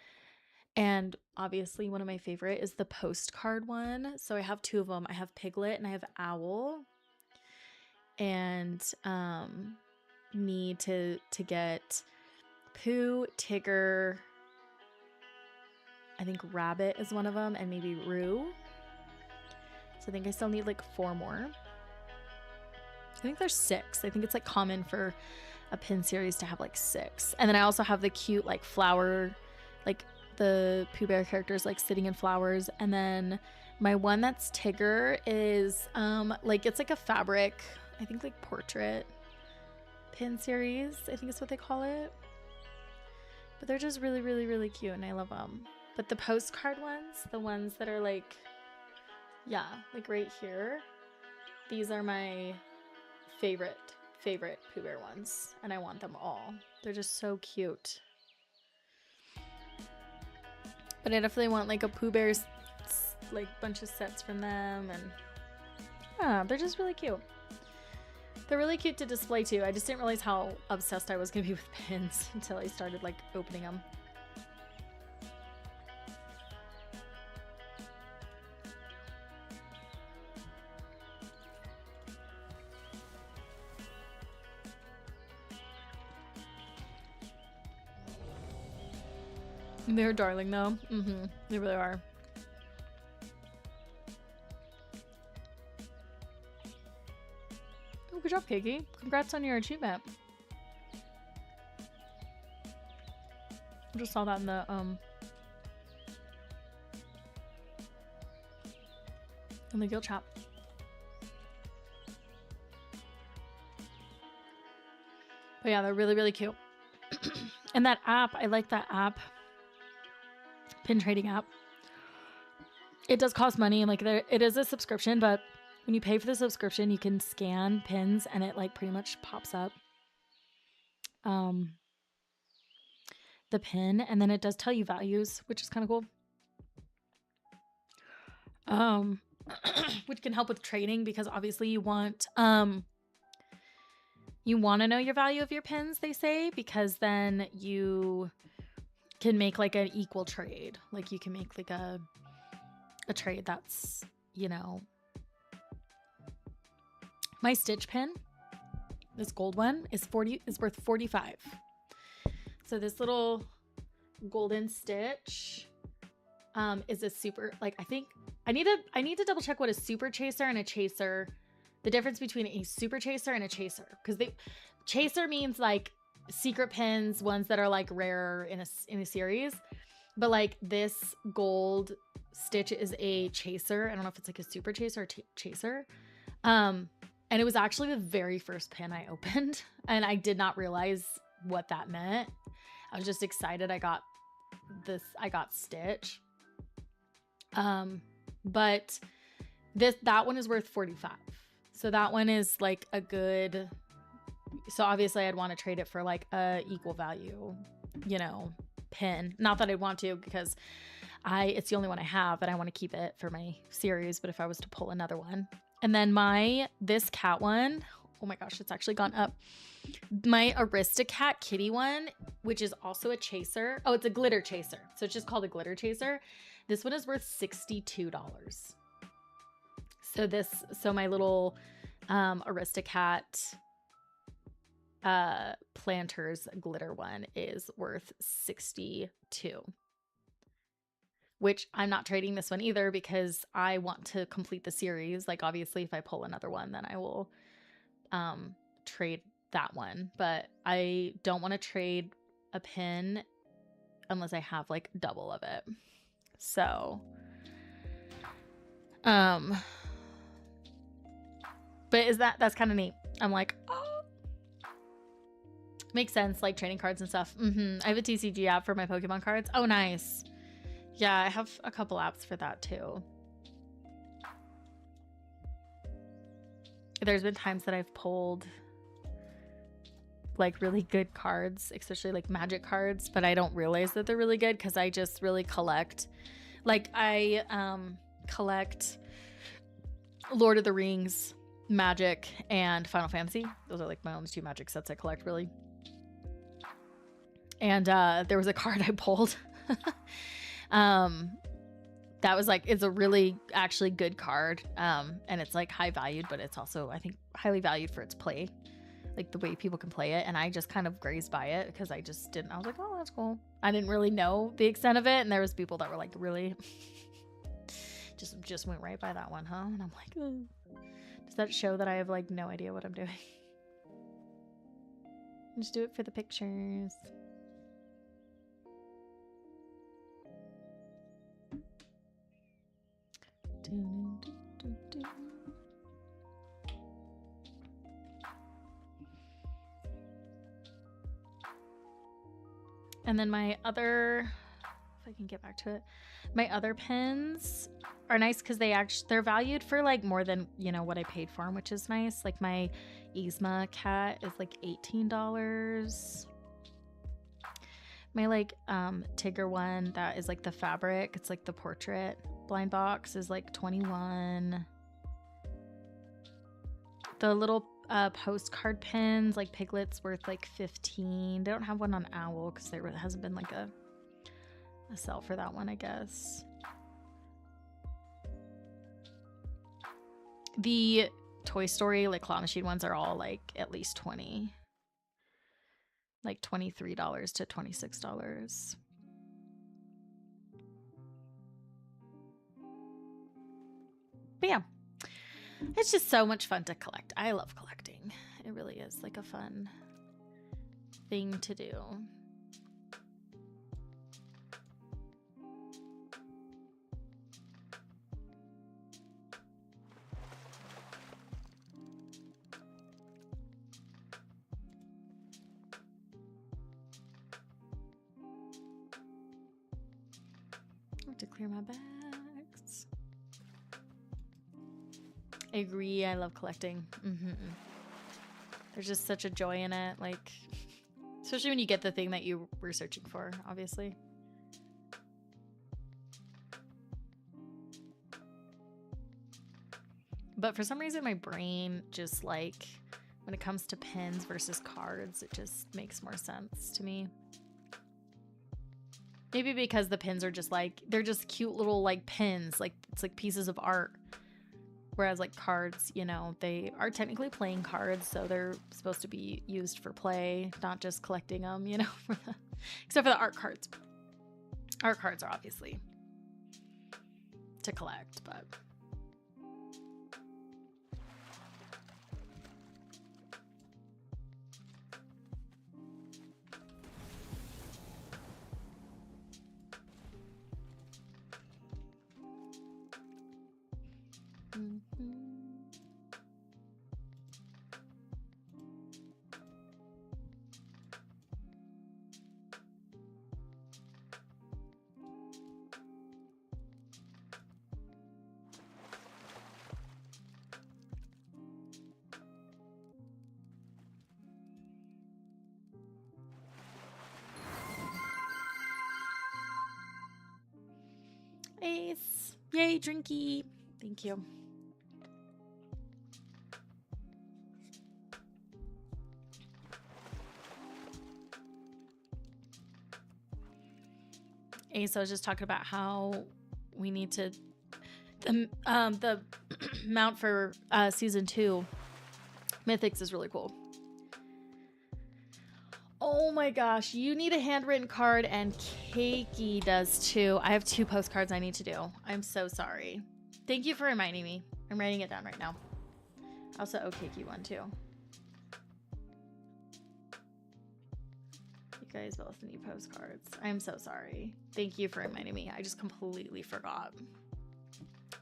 and obviously one of my favorite is the postcard one. So I have two of them. I have Piglet and I have Owl, and need to get Pooh, Tigger, I think Rabbit is one of them, and maybe Roo. So I think I still need like 4 more. I think there's 6. I think it's like common for a pin series to have like 6. And then I also have the cute like flower, like the Pooh Bear characters like sitting in flowers. And then my one that's Tigger is like it's like a fabric, I think like portrait pin series, I think is what they call it. But they're just really cute and I love them. But the postcard ones, the ones that are like, yeah, like right here, these are my favorite Pooh Bear ones, and I want them all. They're just so cute. But I definitely want like a Pooh Bear's like bunch of sets from them, and yeah, they're just really cute. They're really cute to display too. I just didn't realize how obsessed I was gonna be with pins until I started like opening them. They're darling though. They really are. Oh, good job, Kiki. Congrats on your achievement. I just saw that in the guild chat. But yeah, they're really cute. And that app, I like that app. Pin trading app. It does cost money, and like it is a subscription, but when you pay for the subscription, you can scan pins and it like pretty much pops up the pin, and then it does tell you values, which is kind of cool. Which can help with trading, because obviously you want to know your value of your pins, they say, because then you can make like an equal trade. Like you can make like a trade that's, you know, my Stitch pin, this gold one is worth 45. So this little golden Stitch is a super, like, I think I need to double check what a super chaser and a chaser, the difference between a super chaser and a chaser, because chaser means like secret pins, ones that are like rare in a series, but like this gold Stitch is a chaser. I don't know if it's like a super chaser or chaser. And it was actually the very first pin I opened, and I did not realize what that meant. I was just excited I got Stitch. But that one is worth 45. So that one is like a good, so obviously I'd want to trade it for like a equal value, you know, pin. Not that I'd want to, because it's the only one I have, and I want to keep it for my series. But if I was to pull another one, and then this cat one, oh my gosh, it's actually gone up. My Aristocat kitty one, which is also a chaser. Oh, it's a glitter chaser. So it's just called a glitter chaser. This one is worth $62. So my little Aristocat planters glitter one is worth 62, which I'm not trading this one either, because I want to complete the series. Like obviously if I pull another one, then I will trade that one, but I don't want to trade a pin unless I have like double of it. So But that's kind of neat. I'm like, oh, makes sense, like trading cards and stuff. I have a TCG app for my Pokemon cards. Oh, nice. Yeah, I have a couple apps for that too. There's been times that I've pulled like really good cards, especially like magic cards, but I don't realize that they're really good because I just really collect. Like I collect Lord of the Rings, Magic, and Final Fantasy. Those are like my only 2 Magic sets I collect, really. And there was a card I pulled. That was like, it's a really actually good card. And it's like high valued, but it's also, I think, highly valued for its play, like the way people can play it. And I just kind of grazed by it because I just didn't, I was like, oh, that's cool. I didn't really know the extent of it. And there was people that were like, really just went right by that one, huh? And I'm like, ugh. Does that show that I have like no idea what I'm doing? Just do it for the pictures. And then my other, if I can get back to it, my other pins are nice because they're valued for like more than, you know, what I paid for them, which is nice. Like my Yzma cat is like $18. My like Tigger one that is like the fabric, it's like the portrait blind box is like $21. The little postcard pins, like Piglet's, worth like $15. They don't have one on Owl because there hasn't been like a sale for that one, I guess. The Toy Story like claw machine ones are all like at least $20, like $23 to $26. But yeah, it's just so much fun to collect. I love collecting. It really is like a fun thing to do. I have to clear my bags. I agree. I love collecting. There's just such a joy in it, like, especially when you get the thing that you were searching for, obviously. But for some reason, my brain just like, when it comes to pins versus cards, it just makes more sense to me. Maybe because the pins are just like, they're just cute little like pins, like it's like pieces of art. Whereas like cards, you know, they are technically playing cards, so they're supposed to be used for play, not just collecting them, you know, except for the art cards. Art cards are obviously to collect, but... Ace. Yay, drinky. Thank you. Ace, I was just talking about how we need to the mount for season 2 Mythics is really cool. Oh my gosh, you need a handwritten card, and Keiki does too. I have 2 postcards I need to do. I'm so sorry. Thank you for reminding me. I'm writing it down right now. I also owe Keiki one too. You guys both need postcards. I'm so sorry. Thank you for reminding me. I just completely forgot.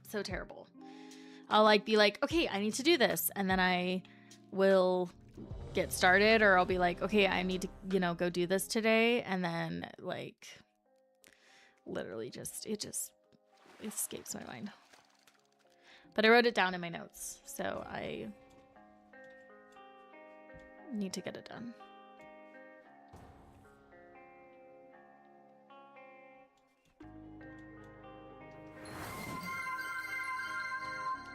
So terrible. I'll like be like, okay, I need to do this, and then I will get started, or I'll be like, okay, I need to, you know, go do this today, and then like literally it just escapes my mind. But I wrote it down in my notes, so I need to get it done.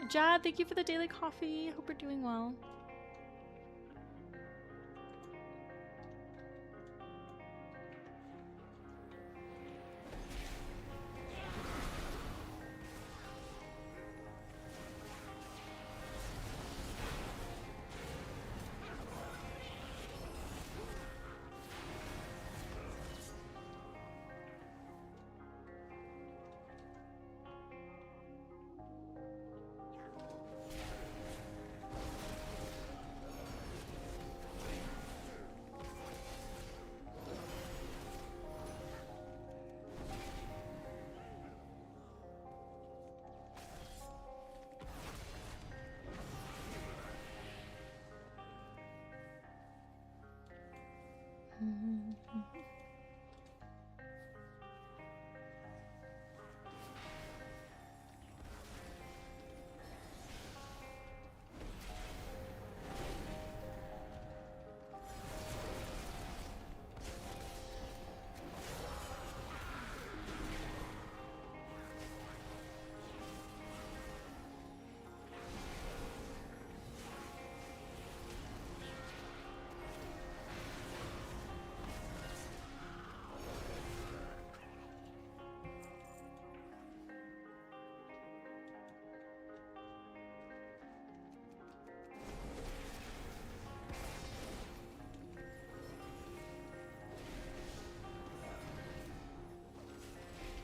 Jad, thank you for the daily coffee. Hope you're doing well.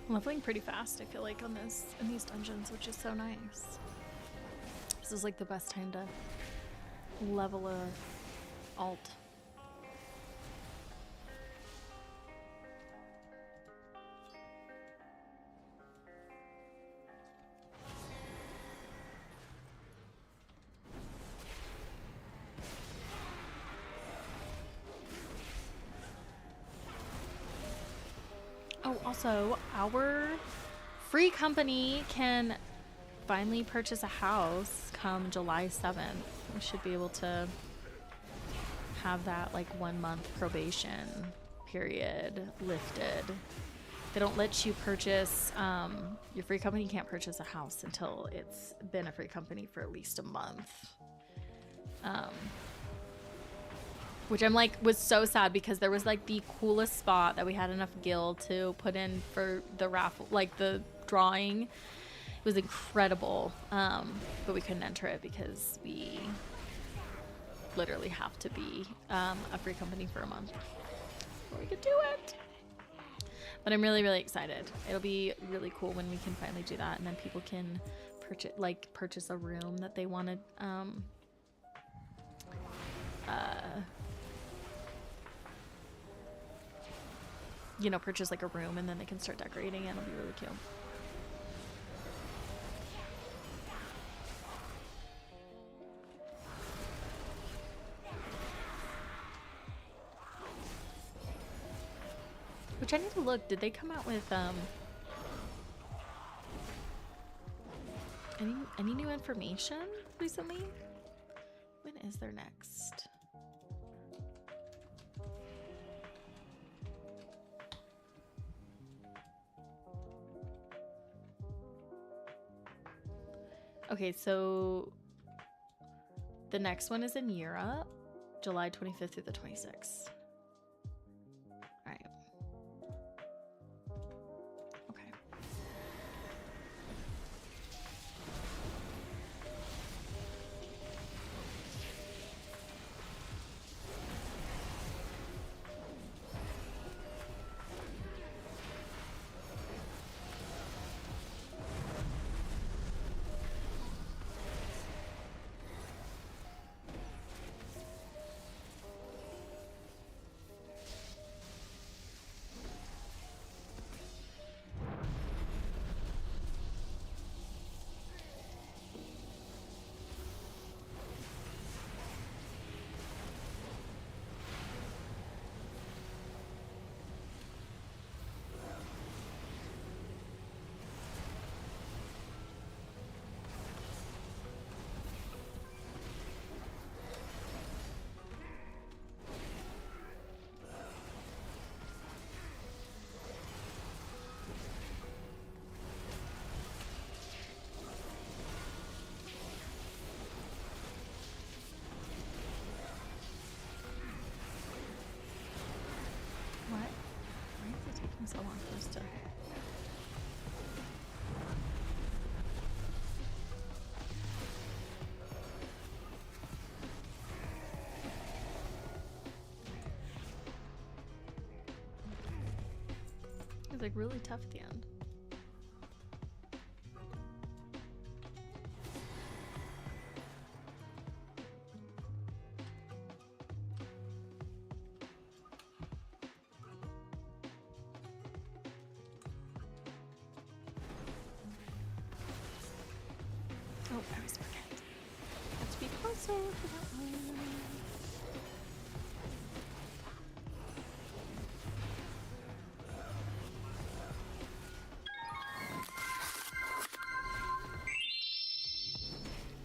I'm leveling pretty fast, I feel like, in these dungeons, which is so nice. This is like the best time to level a alt. Oh, also, our free company can finally purchase a house come July 7th. We should be able to have that like 1 month probation period lifted. They don't let you purchase, your free company can't purchase a house until it's been a free company for at least a month. Which I'm like, was so sad because there was like the coolest spot that we had enough gil to put in for the raffle, like the drawing. It was incredible, but we couldn't enter it because we literally have to be a free company for a month before we could do it. But I'm really, really excited. It'll be really cool when we can finally do that, and then people can purchase a room that they wanted. You know, purchase like a room, and then they can start decorating it. It'll be really cute. Which I need to look. Did they come out with any new information recently? When is their next? Okay, so the next one is in Europe, July 25th through the 26th. All right. Okay. taking so long for us to... It was like really tough at the end. Oh, I always forget. Have to be closer for that one.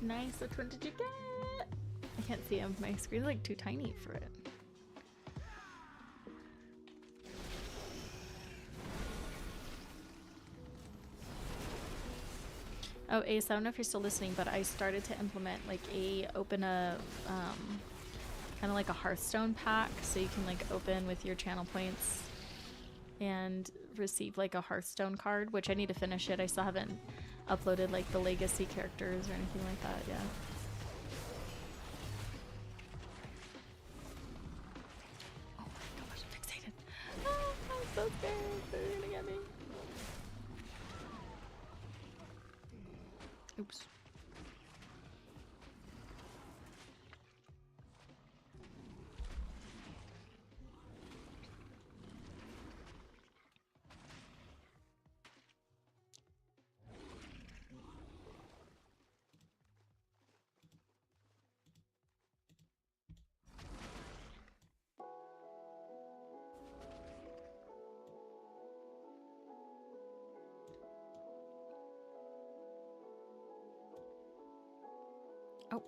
Nice. Which one did you get? I can't see him. My screen's like too tiny for it. Oh, Ace, I don't know if you're still listening, but I started to implement like open a kind of like a Hearthstone pack, so you can like open with your channel points and receive like a Hearthstone card, which I need to finish it. I still haven't uploaded like the legacy characters or anything like that yet. Oh my gosh, I'm fixated. Oh, I'm so scared. They're gonna get me. Oops. Oh.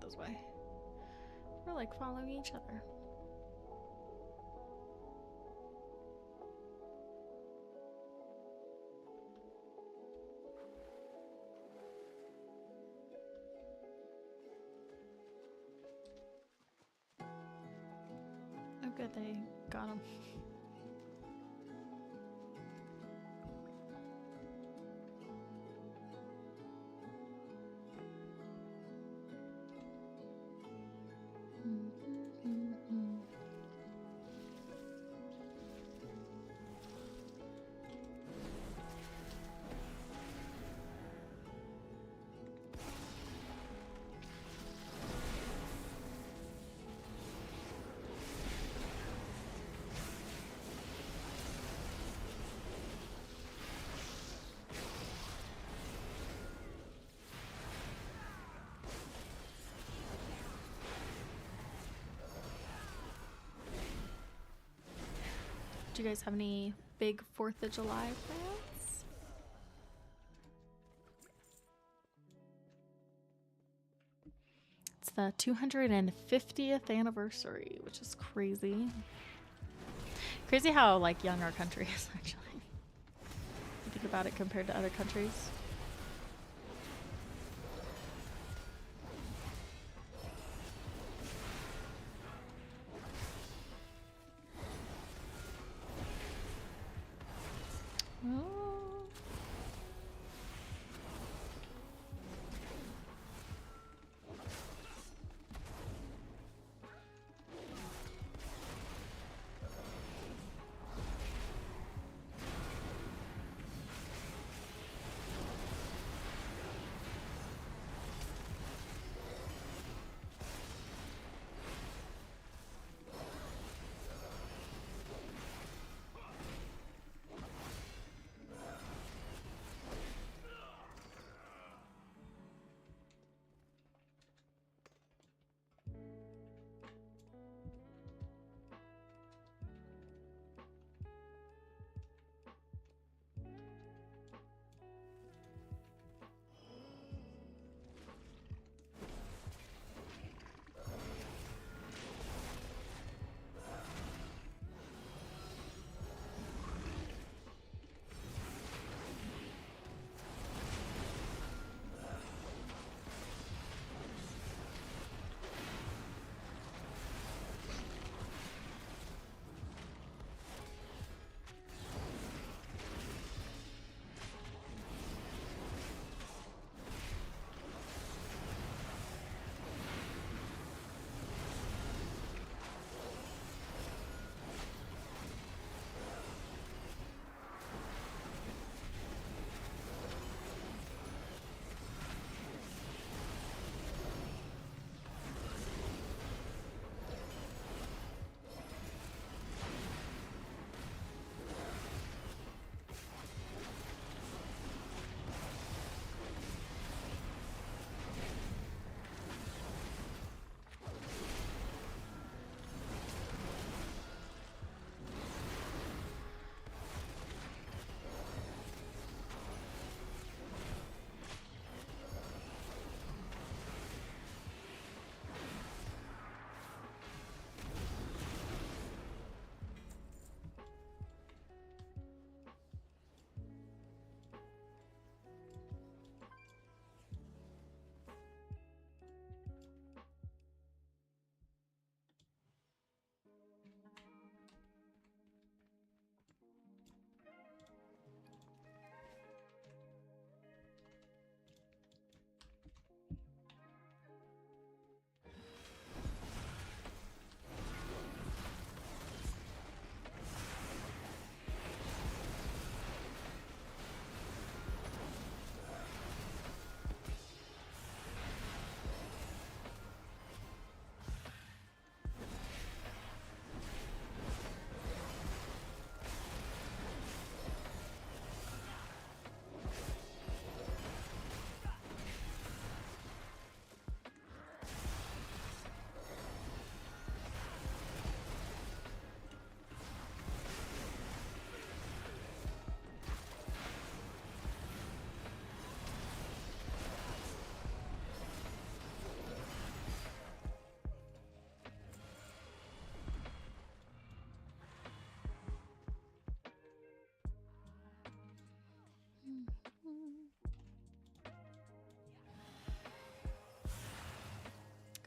This way. We're like following each other. Oh good, they got him. Do you guys have any big 4th of July plans? It's the 250th anniversary, which is crazy. Crazy how like young our country is actually. If you think about it compared to other countries.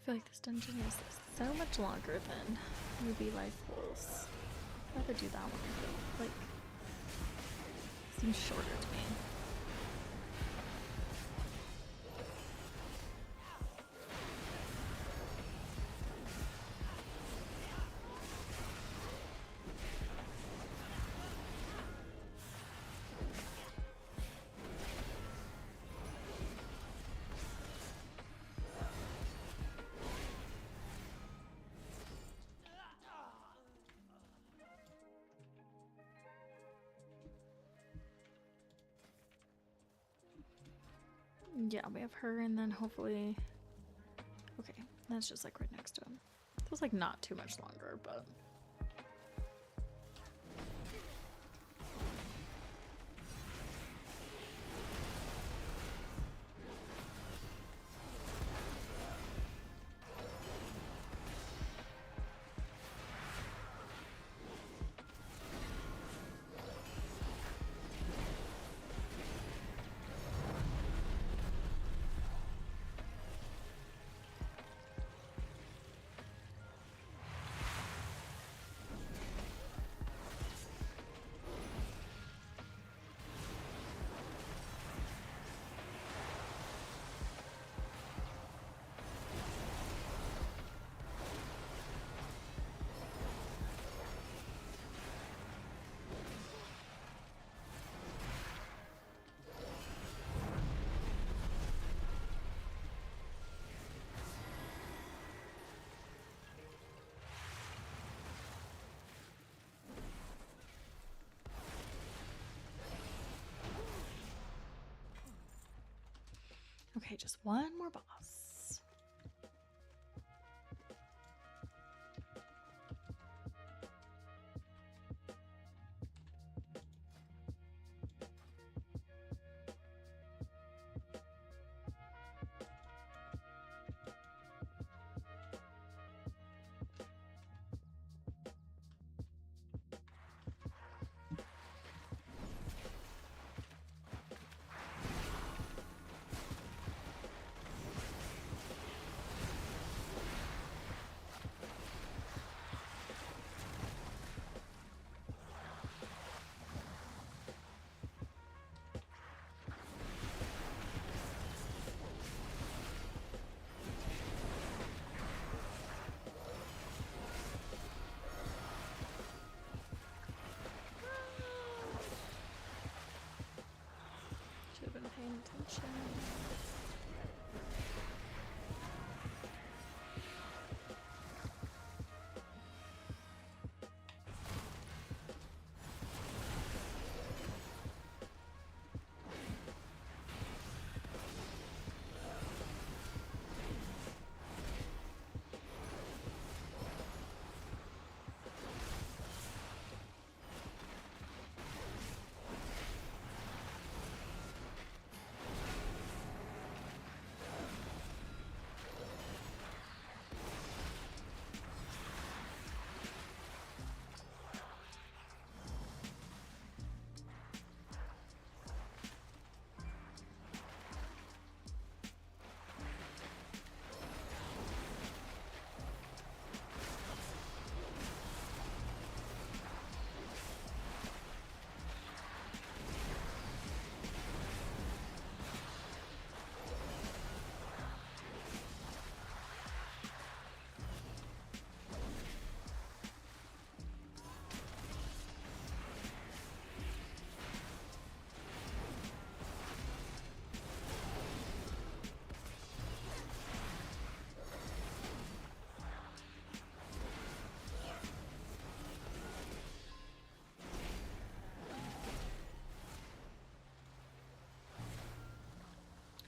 feel like this dungeon is so much longer than Ruby Life Pulse. I'd rather do that one, I feel like. Seems shorter to me. Yeah, we have her, and then hopefully... Okay, that's just like right next to him. Feels like not too much longer, but... Okay, just one more boss. Should have been paying attention.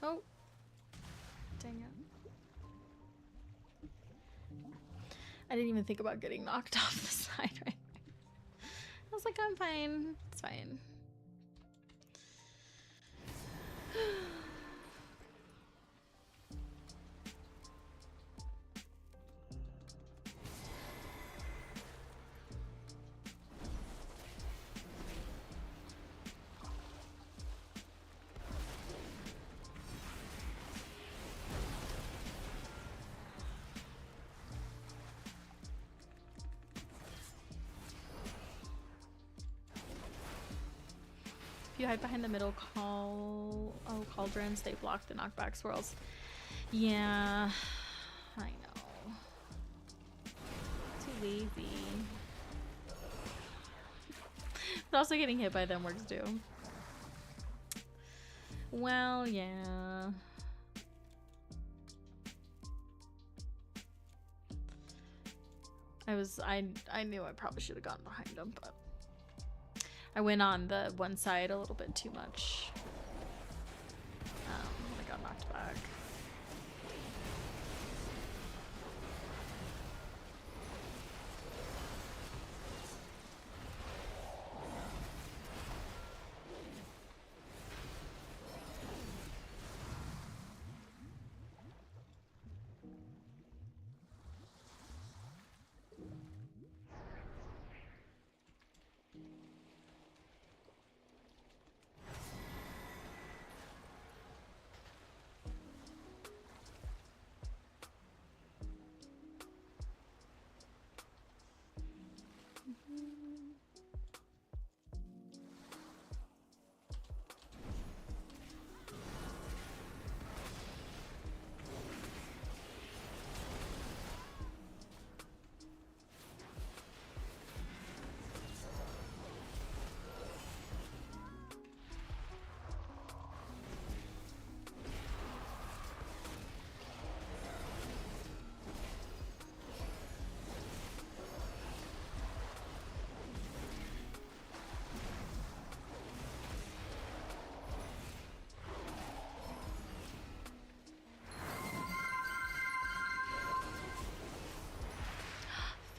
Oh, dang it. I didn't even think about getting knocked off the side right there. I was like, I'm fine. It's fine. You hide behind the middle cauldrons. They block the knockback swirls. Yeah, I know. Too lazy. But also getting hit by them works too. Well, yeah. I knew I probably should have gotten behind him, but I went on the one side a little bit too much. I got knocked back.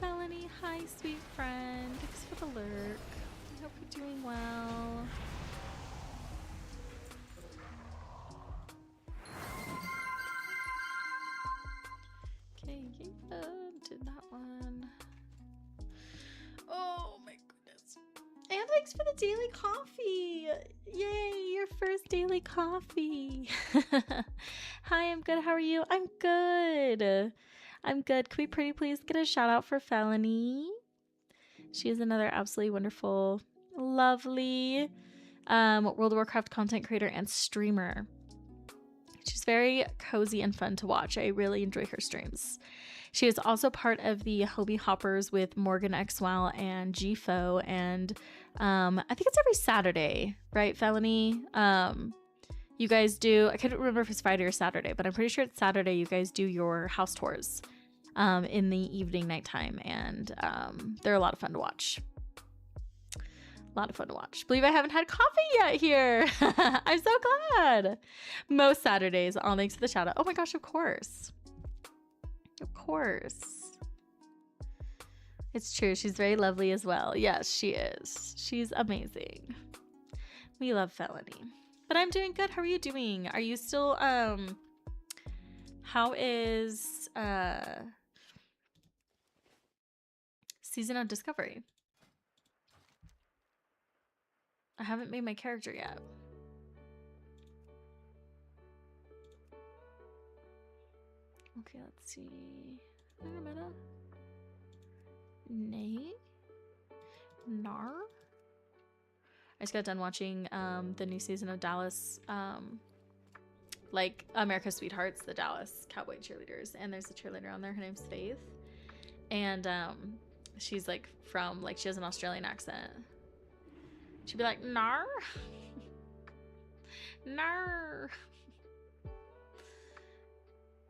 Felony, hi, sweet friend. Thanks for the lurk. I hope you're doing well. Okay, did that one. Oh my goodness. And thanks for the daily coffee. Yay, your first daily coffee. Hi, I'm good. How are you? I'm good. I'm good. Can we pretty please get a shout out for Felony? She is another absolutely wonderful, lovely World of Warcraft content creator and streamer. She's very cozy and fun to watch. I really enjoy her streams. She is also part of the Hobie Hoppers with Morgan Xwell and GFO, and I think it's every Saturday, right, Felony? You guys do, I can't remember if it's Friday or Saturday, but I'm pretty sure it's Saturday. You guys do your house tours in the evening, nighttime, and they're a lot of fun to watch. A lot of fun to watch. Believe I haven't had coffee yet here. I'm so glad. Most Saturdays, all thanks to the shout out. Oh my gosh, of course. Of course. It's true. She's very lovely as well. Yes, she is. She's amazing. We love Felony. But I'm doing good. How are you doing? Are you still, how is, Season of Discovery? I haven't made my character yet. Okay, let's see. Nay? Nar? I just got done watching the new season of Dallas, like America's Sweethearts, the Dallas Cowboy cheerleaders, and there's a cheerleader on there. Her name's Faith, and she's like from she has an Australian accent. She'd be like, "Nar, nar."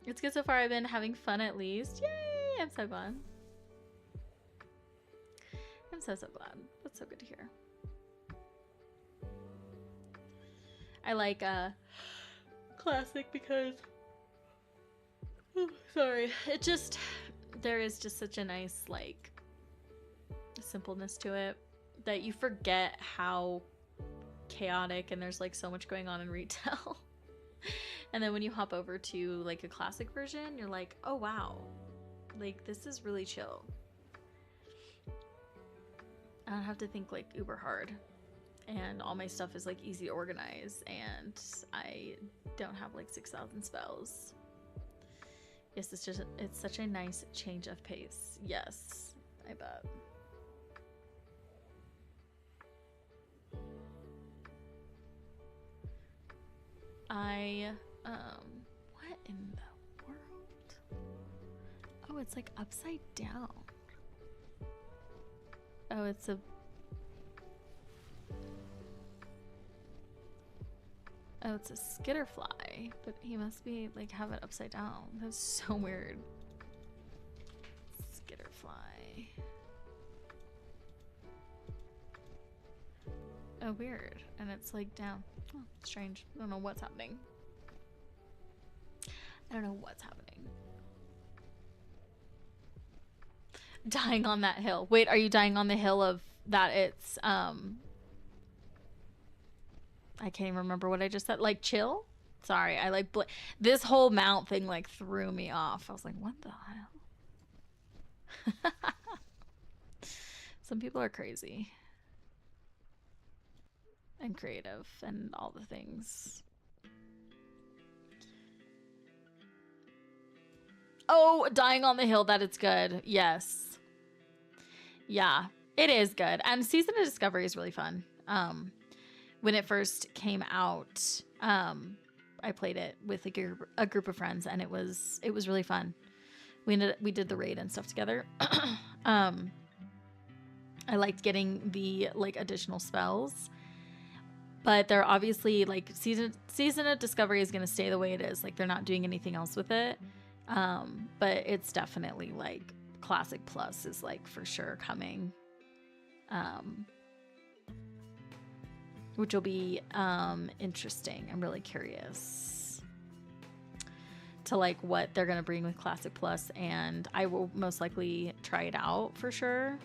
It's good so far. I've been having fun at least. Yay! I'm so glad. I'm so glad. That's so good to hear. I like classic because sorry, there is just such a nice simpleness to it that you forget how chaotic and there's so much going on in retail. And then when you hop over to a classic version, you're like, oh wow, this is really chill. I don't have to think uber hard. And all my stuff is easy to organize, and I don't have 6,000 spells. Yes, it's such a nice change of pace. Yes, I bet. What in the world? Oh, it's like upside down. Oh, it's a... Oh, it's a skitterfly, but he must be like have it upside down. That's so weird. Skitterfly. Oh, weird. And it's like down. Oh, strange. I don't know what's happening. I don't know what's happening. Dying on that hill. Wait, are you dying on the hill of that it's I can't even remember what I just said. Like chill? Sorry, I like this whole mount thing like threw me off. I was like, what the hell? Some people are crazy. And creative and all the things. Oh, dying on the hill, that it's good. Yes. Yeah, it is good. And Season of Discovery is really fun. When it first came out, I played it with a group of friends, and it was really fun. We did the raid and stuff together. I liked getting the like additional spells, but they're obviously like season of Discovery is going to stay the way it is. Like they're not doing anything else with it. But it's definitely like Classic Plus is like for sure coming. Which will be interesting. I'm really curious to like what they're gonna bring with Classic Plus, and I will most likely try it out for sure.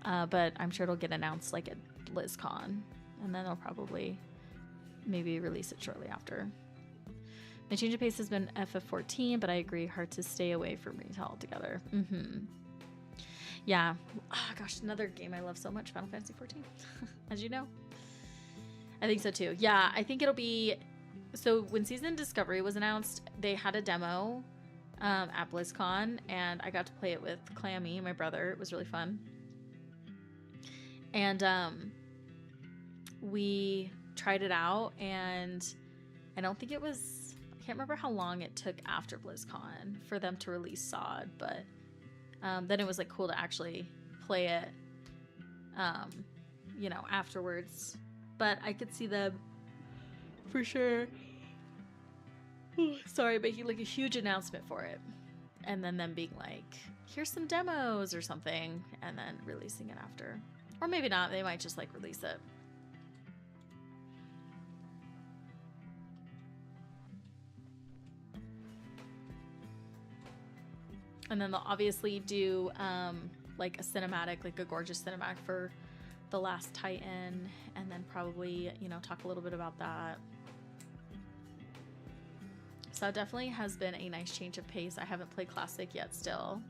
But I'm sure it'll get announced like at BlizzCon, and then they'll probably maybe release it shortly after. My change of pace has been FF14, but I agree, hard to stay away from retail altogether. Yeah. Oh, gosh, another game I love so much, Final Fantasy 14, as you know. I think so too. Yeah, I think it'll be... So when Season Discovery was announced, they had a demo at BlizzCon, and I got to play it with Clammy, my brother. It was really fun. And we tried it out, and I don't think it was... I can't remember how long it took after BlizzCon for them to release SOD, but then it was like cool to actually play it, you know, afterwards. But I could see them for sure. Sorry, making like a huge announcement for it, and then them being like, "Here's some demos" or something, and then releasing it after, or maybe not. They might just like release it. And then they'll obviously do like a cinematic, like a gorgeous cinematic for The Last Titan, and then probably, you know, talk a little bit about that. So it definitely has been a nice change of pace. I haven't played Classic yet still.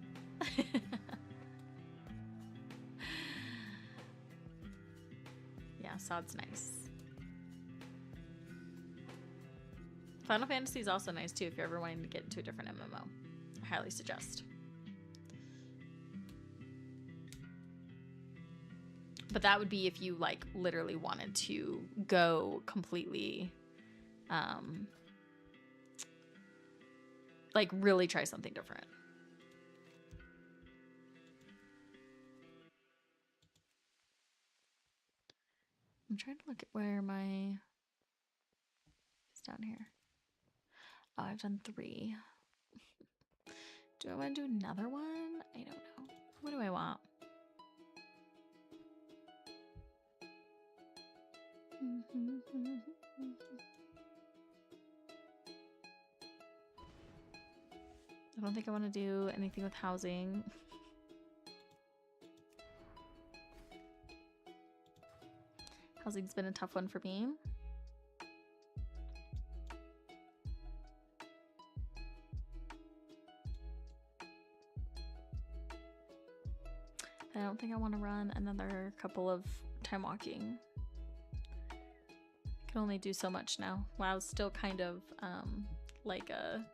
Yeah, SOD's nice. Final Fantasy is also nice too if you're ever wanting to get into a different MMO. I highly suggest. But that would be if you like literally wanted to go completely like really try something different. I'm trying to look at where my... It's down here. Oh, I've done 3. Do I want to do another one? I don't know. What do I want? I don't think I want to do anything with housing. Housing's been a tough one for me. I don't think I want to run another couple of time walking. I can only do so much now. WoW's still kind of like a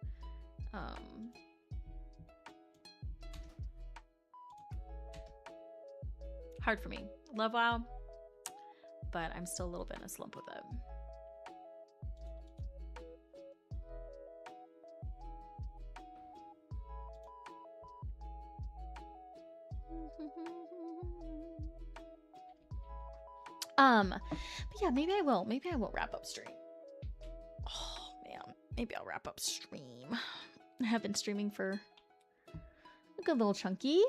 hard for me. Love WoW, but I'm still a little bit in a slump with it. But yeah, maybe I will wrap up stream. Oh man, maybe I'll wrap up stream. I have been streaming for a good little chunky.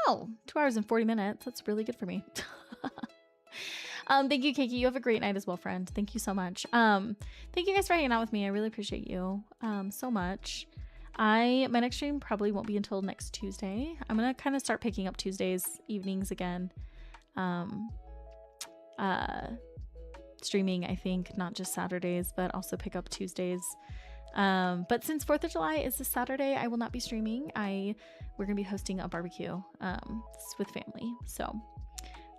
Oh, 2 hours and 40 minutes. That's really good for me. Thank you, Keiki. You have a great night as well, friend. Thank you so much. Thank you guys for hanging out with me. I really appreciate you so much. My next stream probably won't be until next Tuesday. I'm gonna kind of start picking up Tuesdays evenings again. Streaming, I think, not just Saturdays, but also pick up Tuesdays. But since 4th of July is this Saturday, I will not be streaming. We're gonna be hosting a barbecue with family. So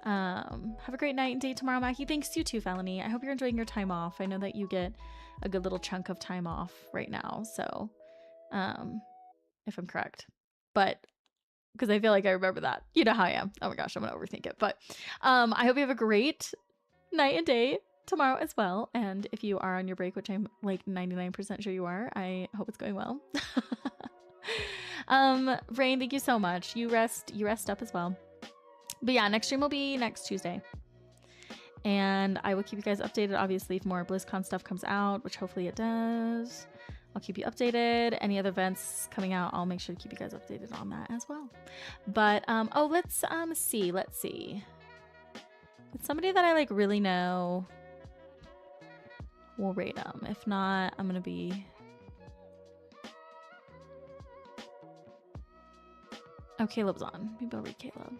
have a great night and day tomorrow, Mackie. Thanks, you too, Felony. I hope you're enjoying your time off. I know that you get a good little chunk of time off right now, so if I'm correct, but because I feel like I remember that. You know how I am. Oh my gosh, I'm gonna overthink it. But I hope you have a great night and day tomorrow as well. And if you are on your break, which I'm like 99% sure you are, I hope it's going well. Rain, thank you so much. You rest up as well. But yeah, next stream will be next Tuesday. And I will keep you guys updated, obviously, if more BlizzCon stuff comes out, which hopefully it does. I'll keep you updated. Any other events coming out, I'll make sure to keep you guys updated on that as well. But, oh, let's see. It's somebody that I, like, really know. We'll rate them. If not, I'm gonna be... Oh, Caleb's on. Maybe I'll read Caleb.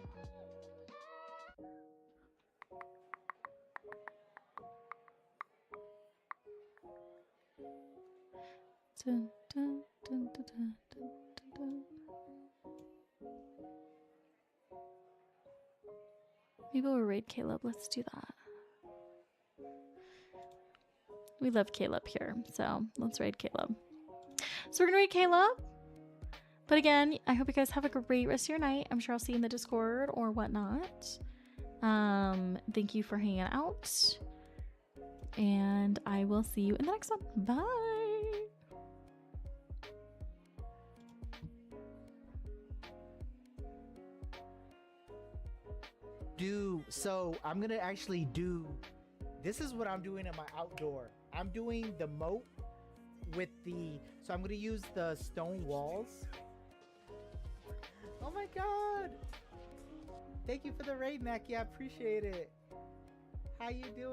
Dun, dun, dun, dun, dun, dun, dun. Maybe we'll raid Caleb. Let's do that. We love Caleb here, so let's raid Caleb. So we're gonna raid Caleb. But again, I hope you guys have a great rest of your night. I'm sure I'll see you in the Discord or whatnot. Thank you for hanging out. And I will see you in the next one. Bye. So I'm gonna actually do, this is what I'm doing in my outdoor. I'm doing the moat with so I'm gonna use the stone walls. Oh my god! Thank you for the raid, Mackie. I appreciate it. How you doing?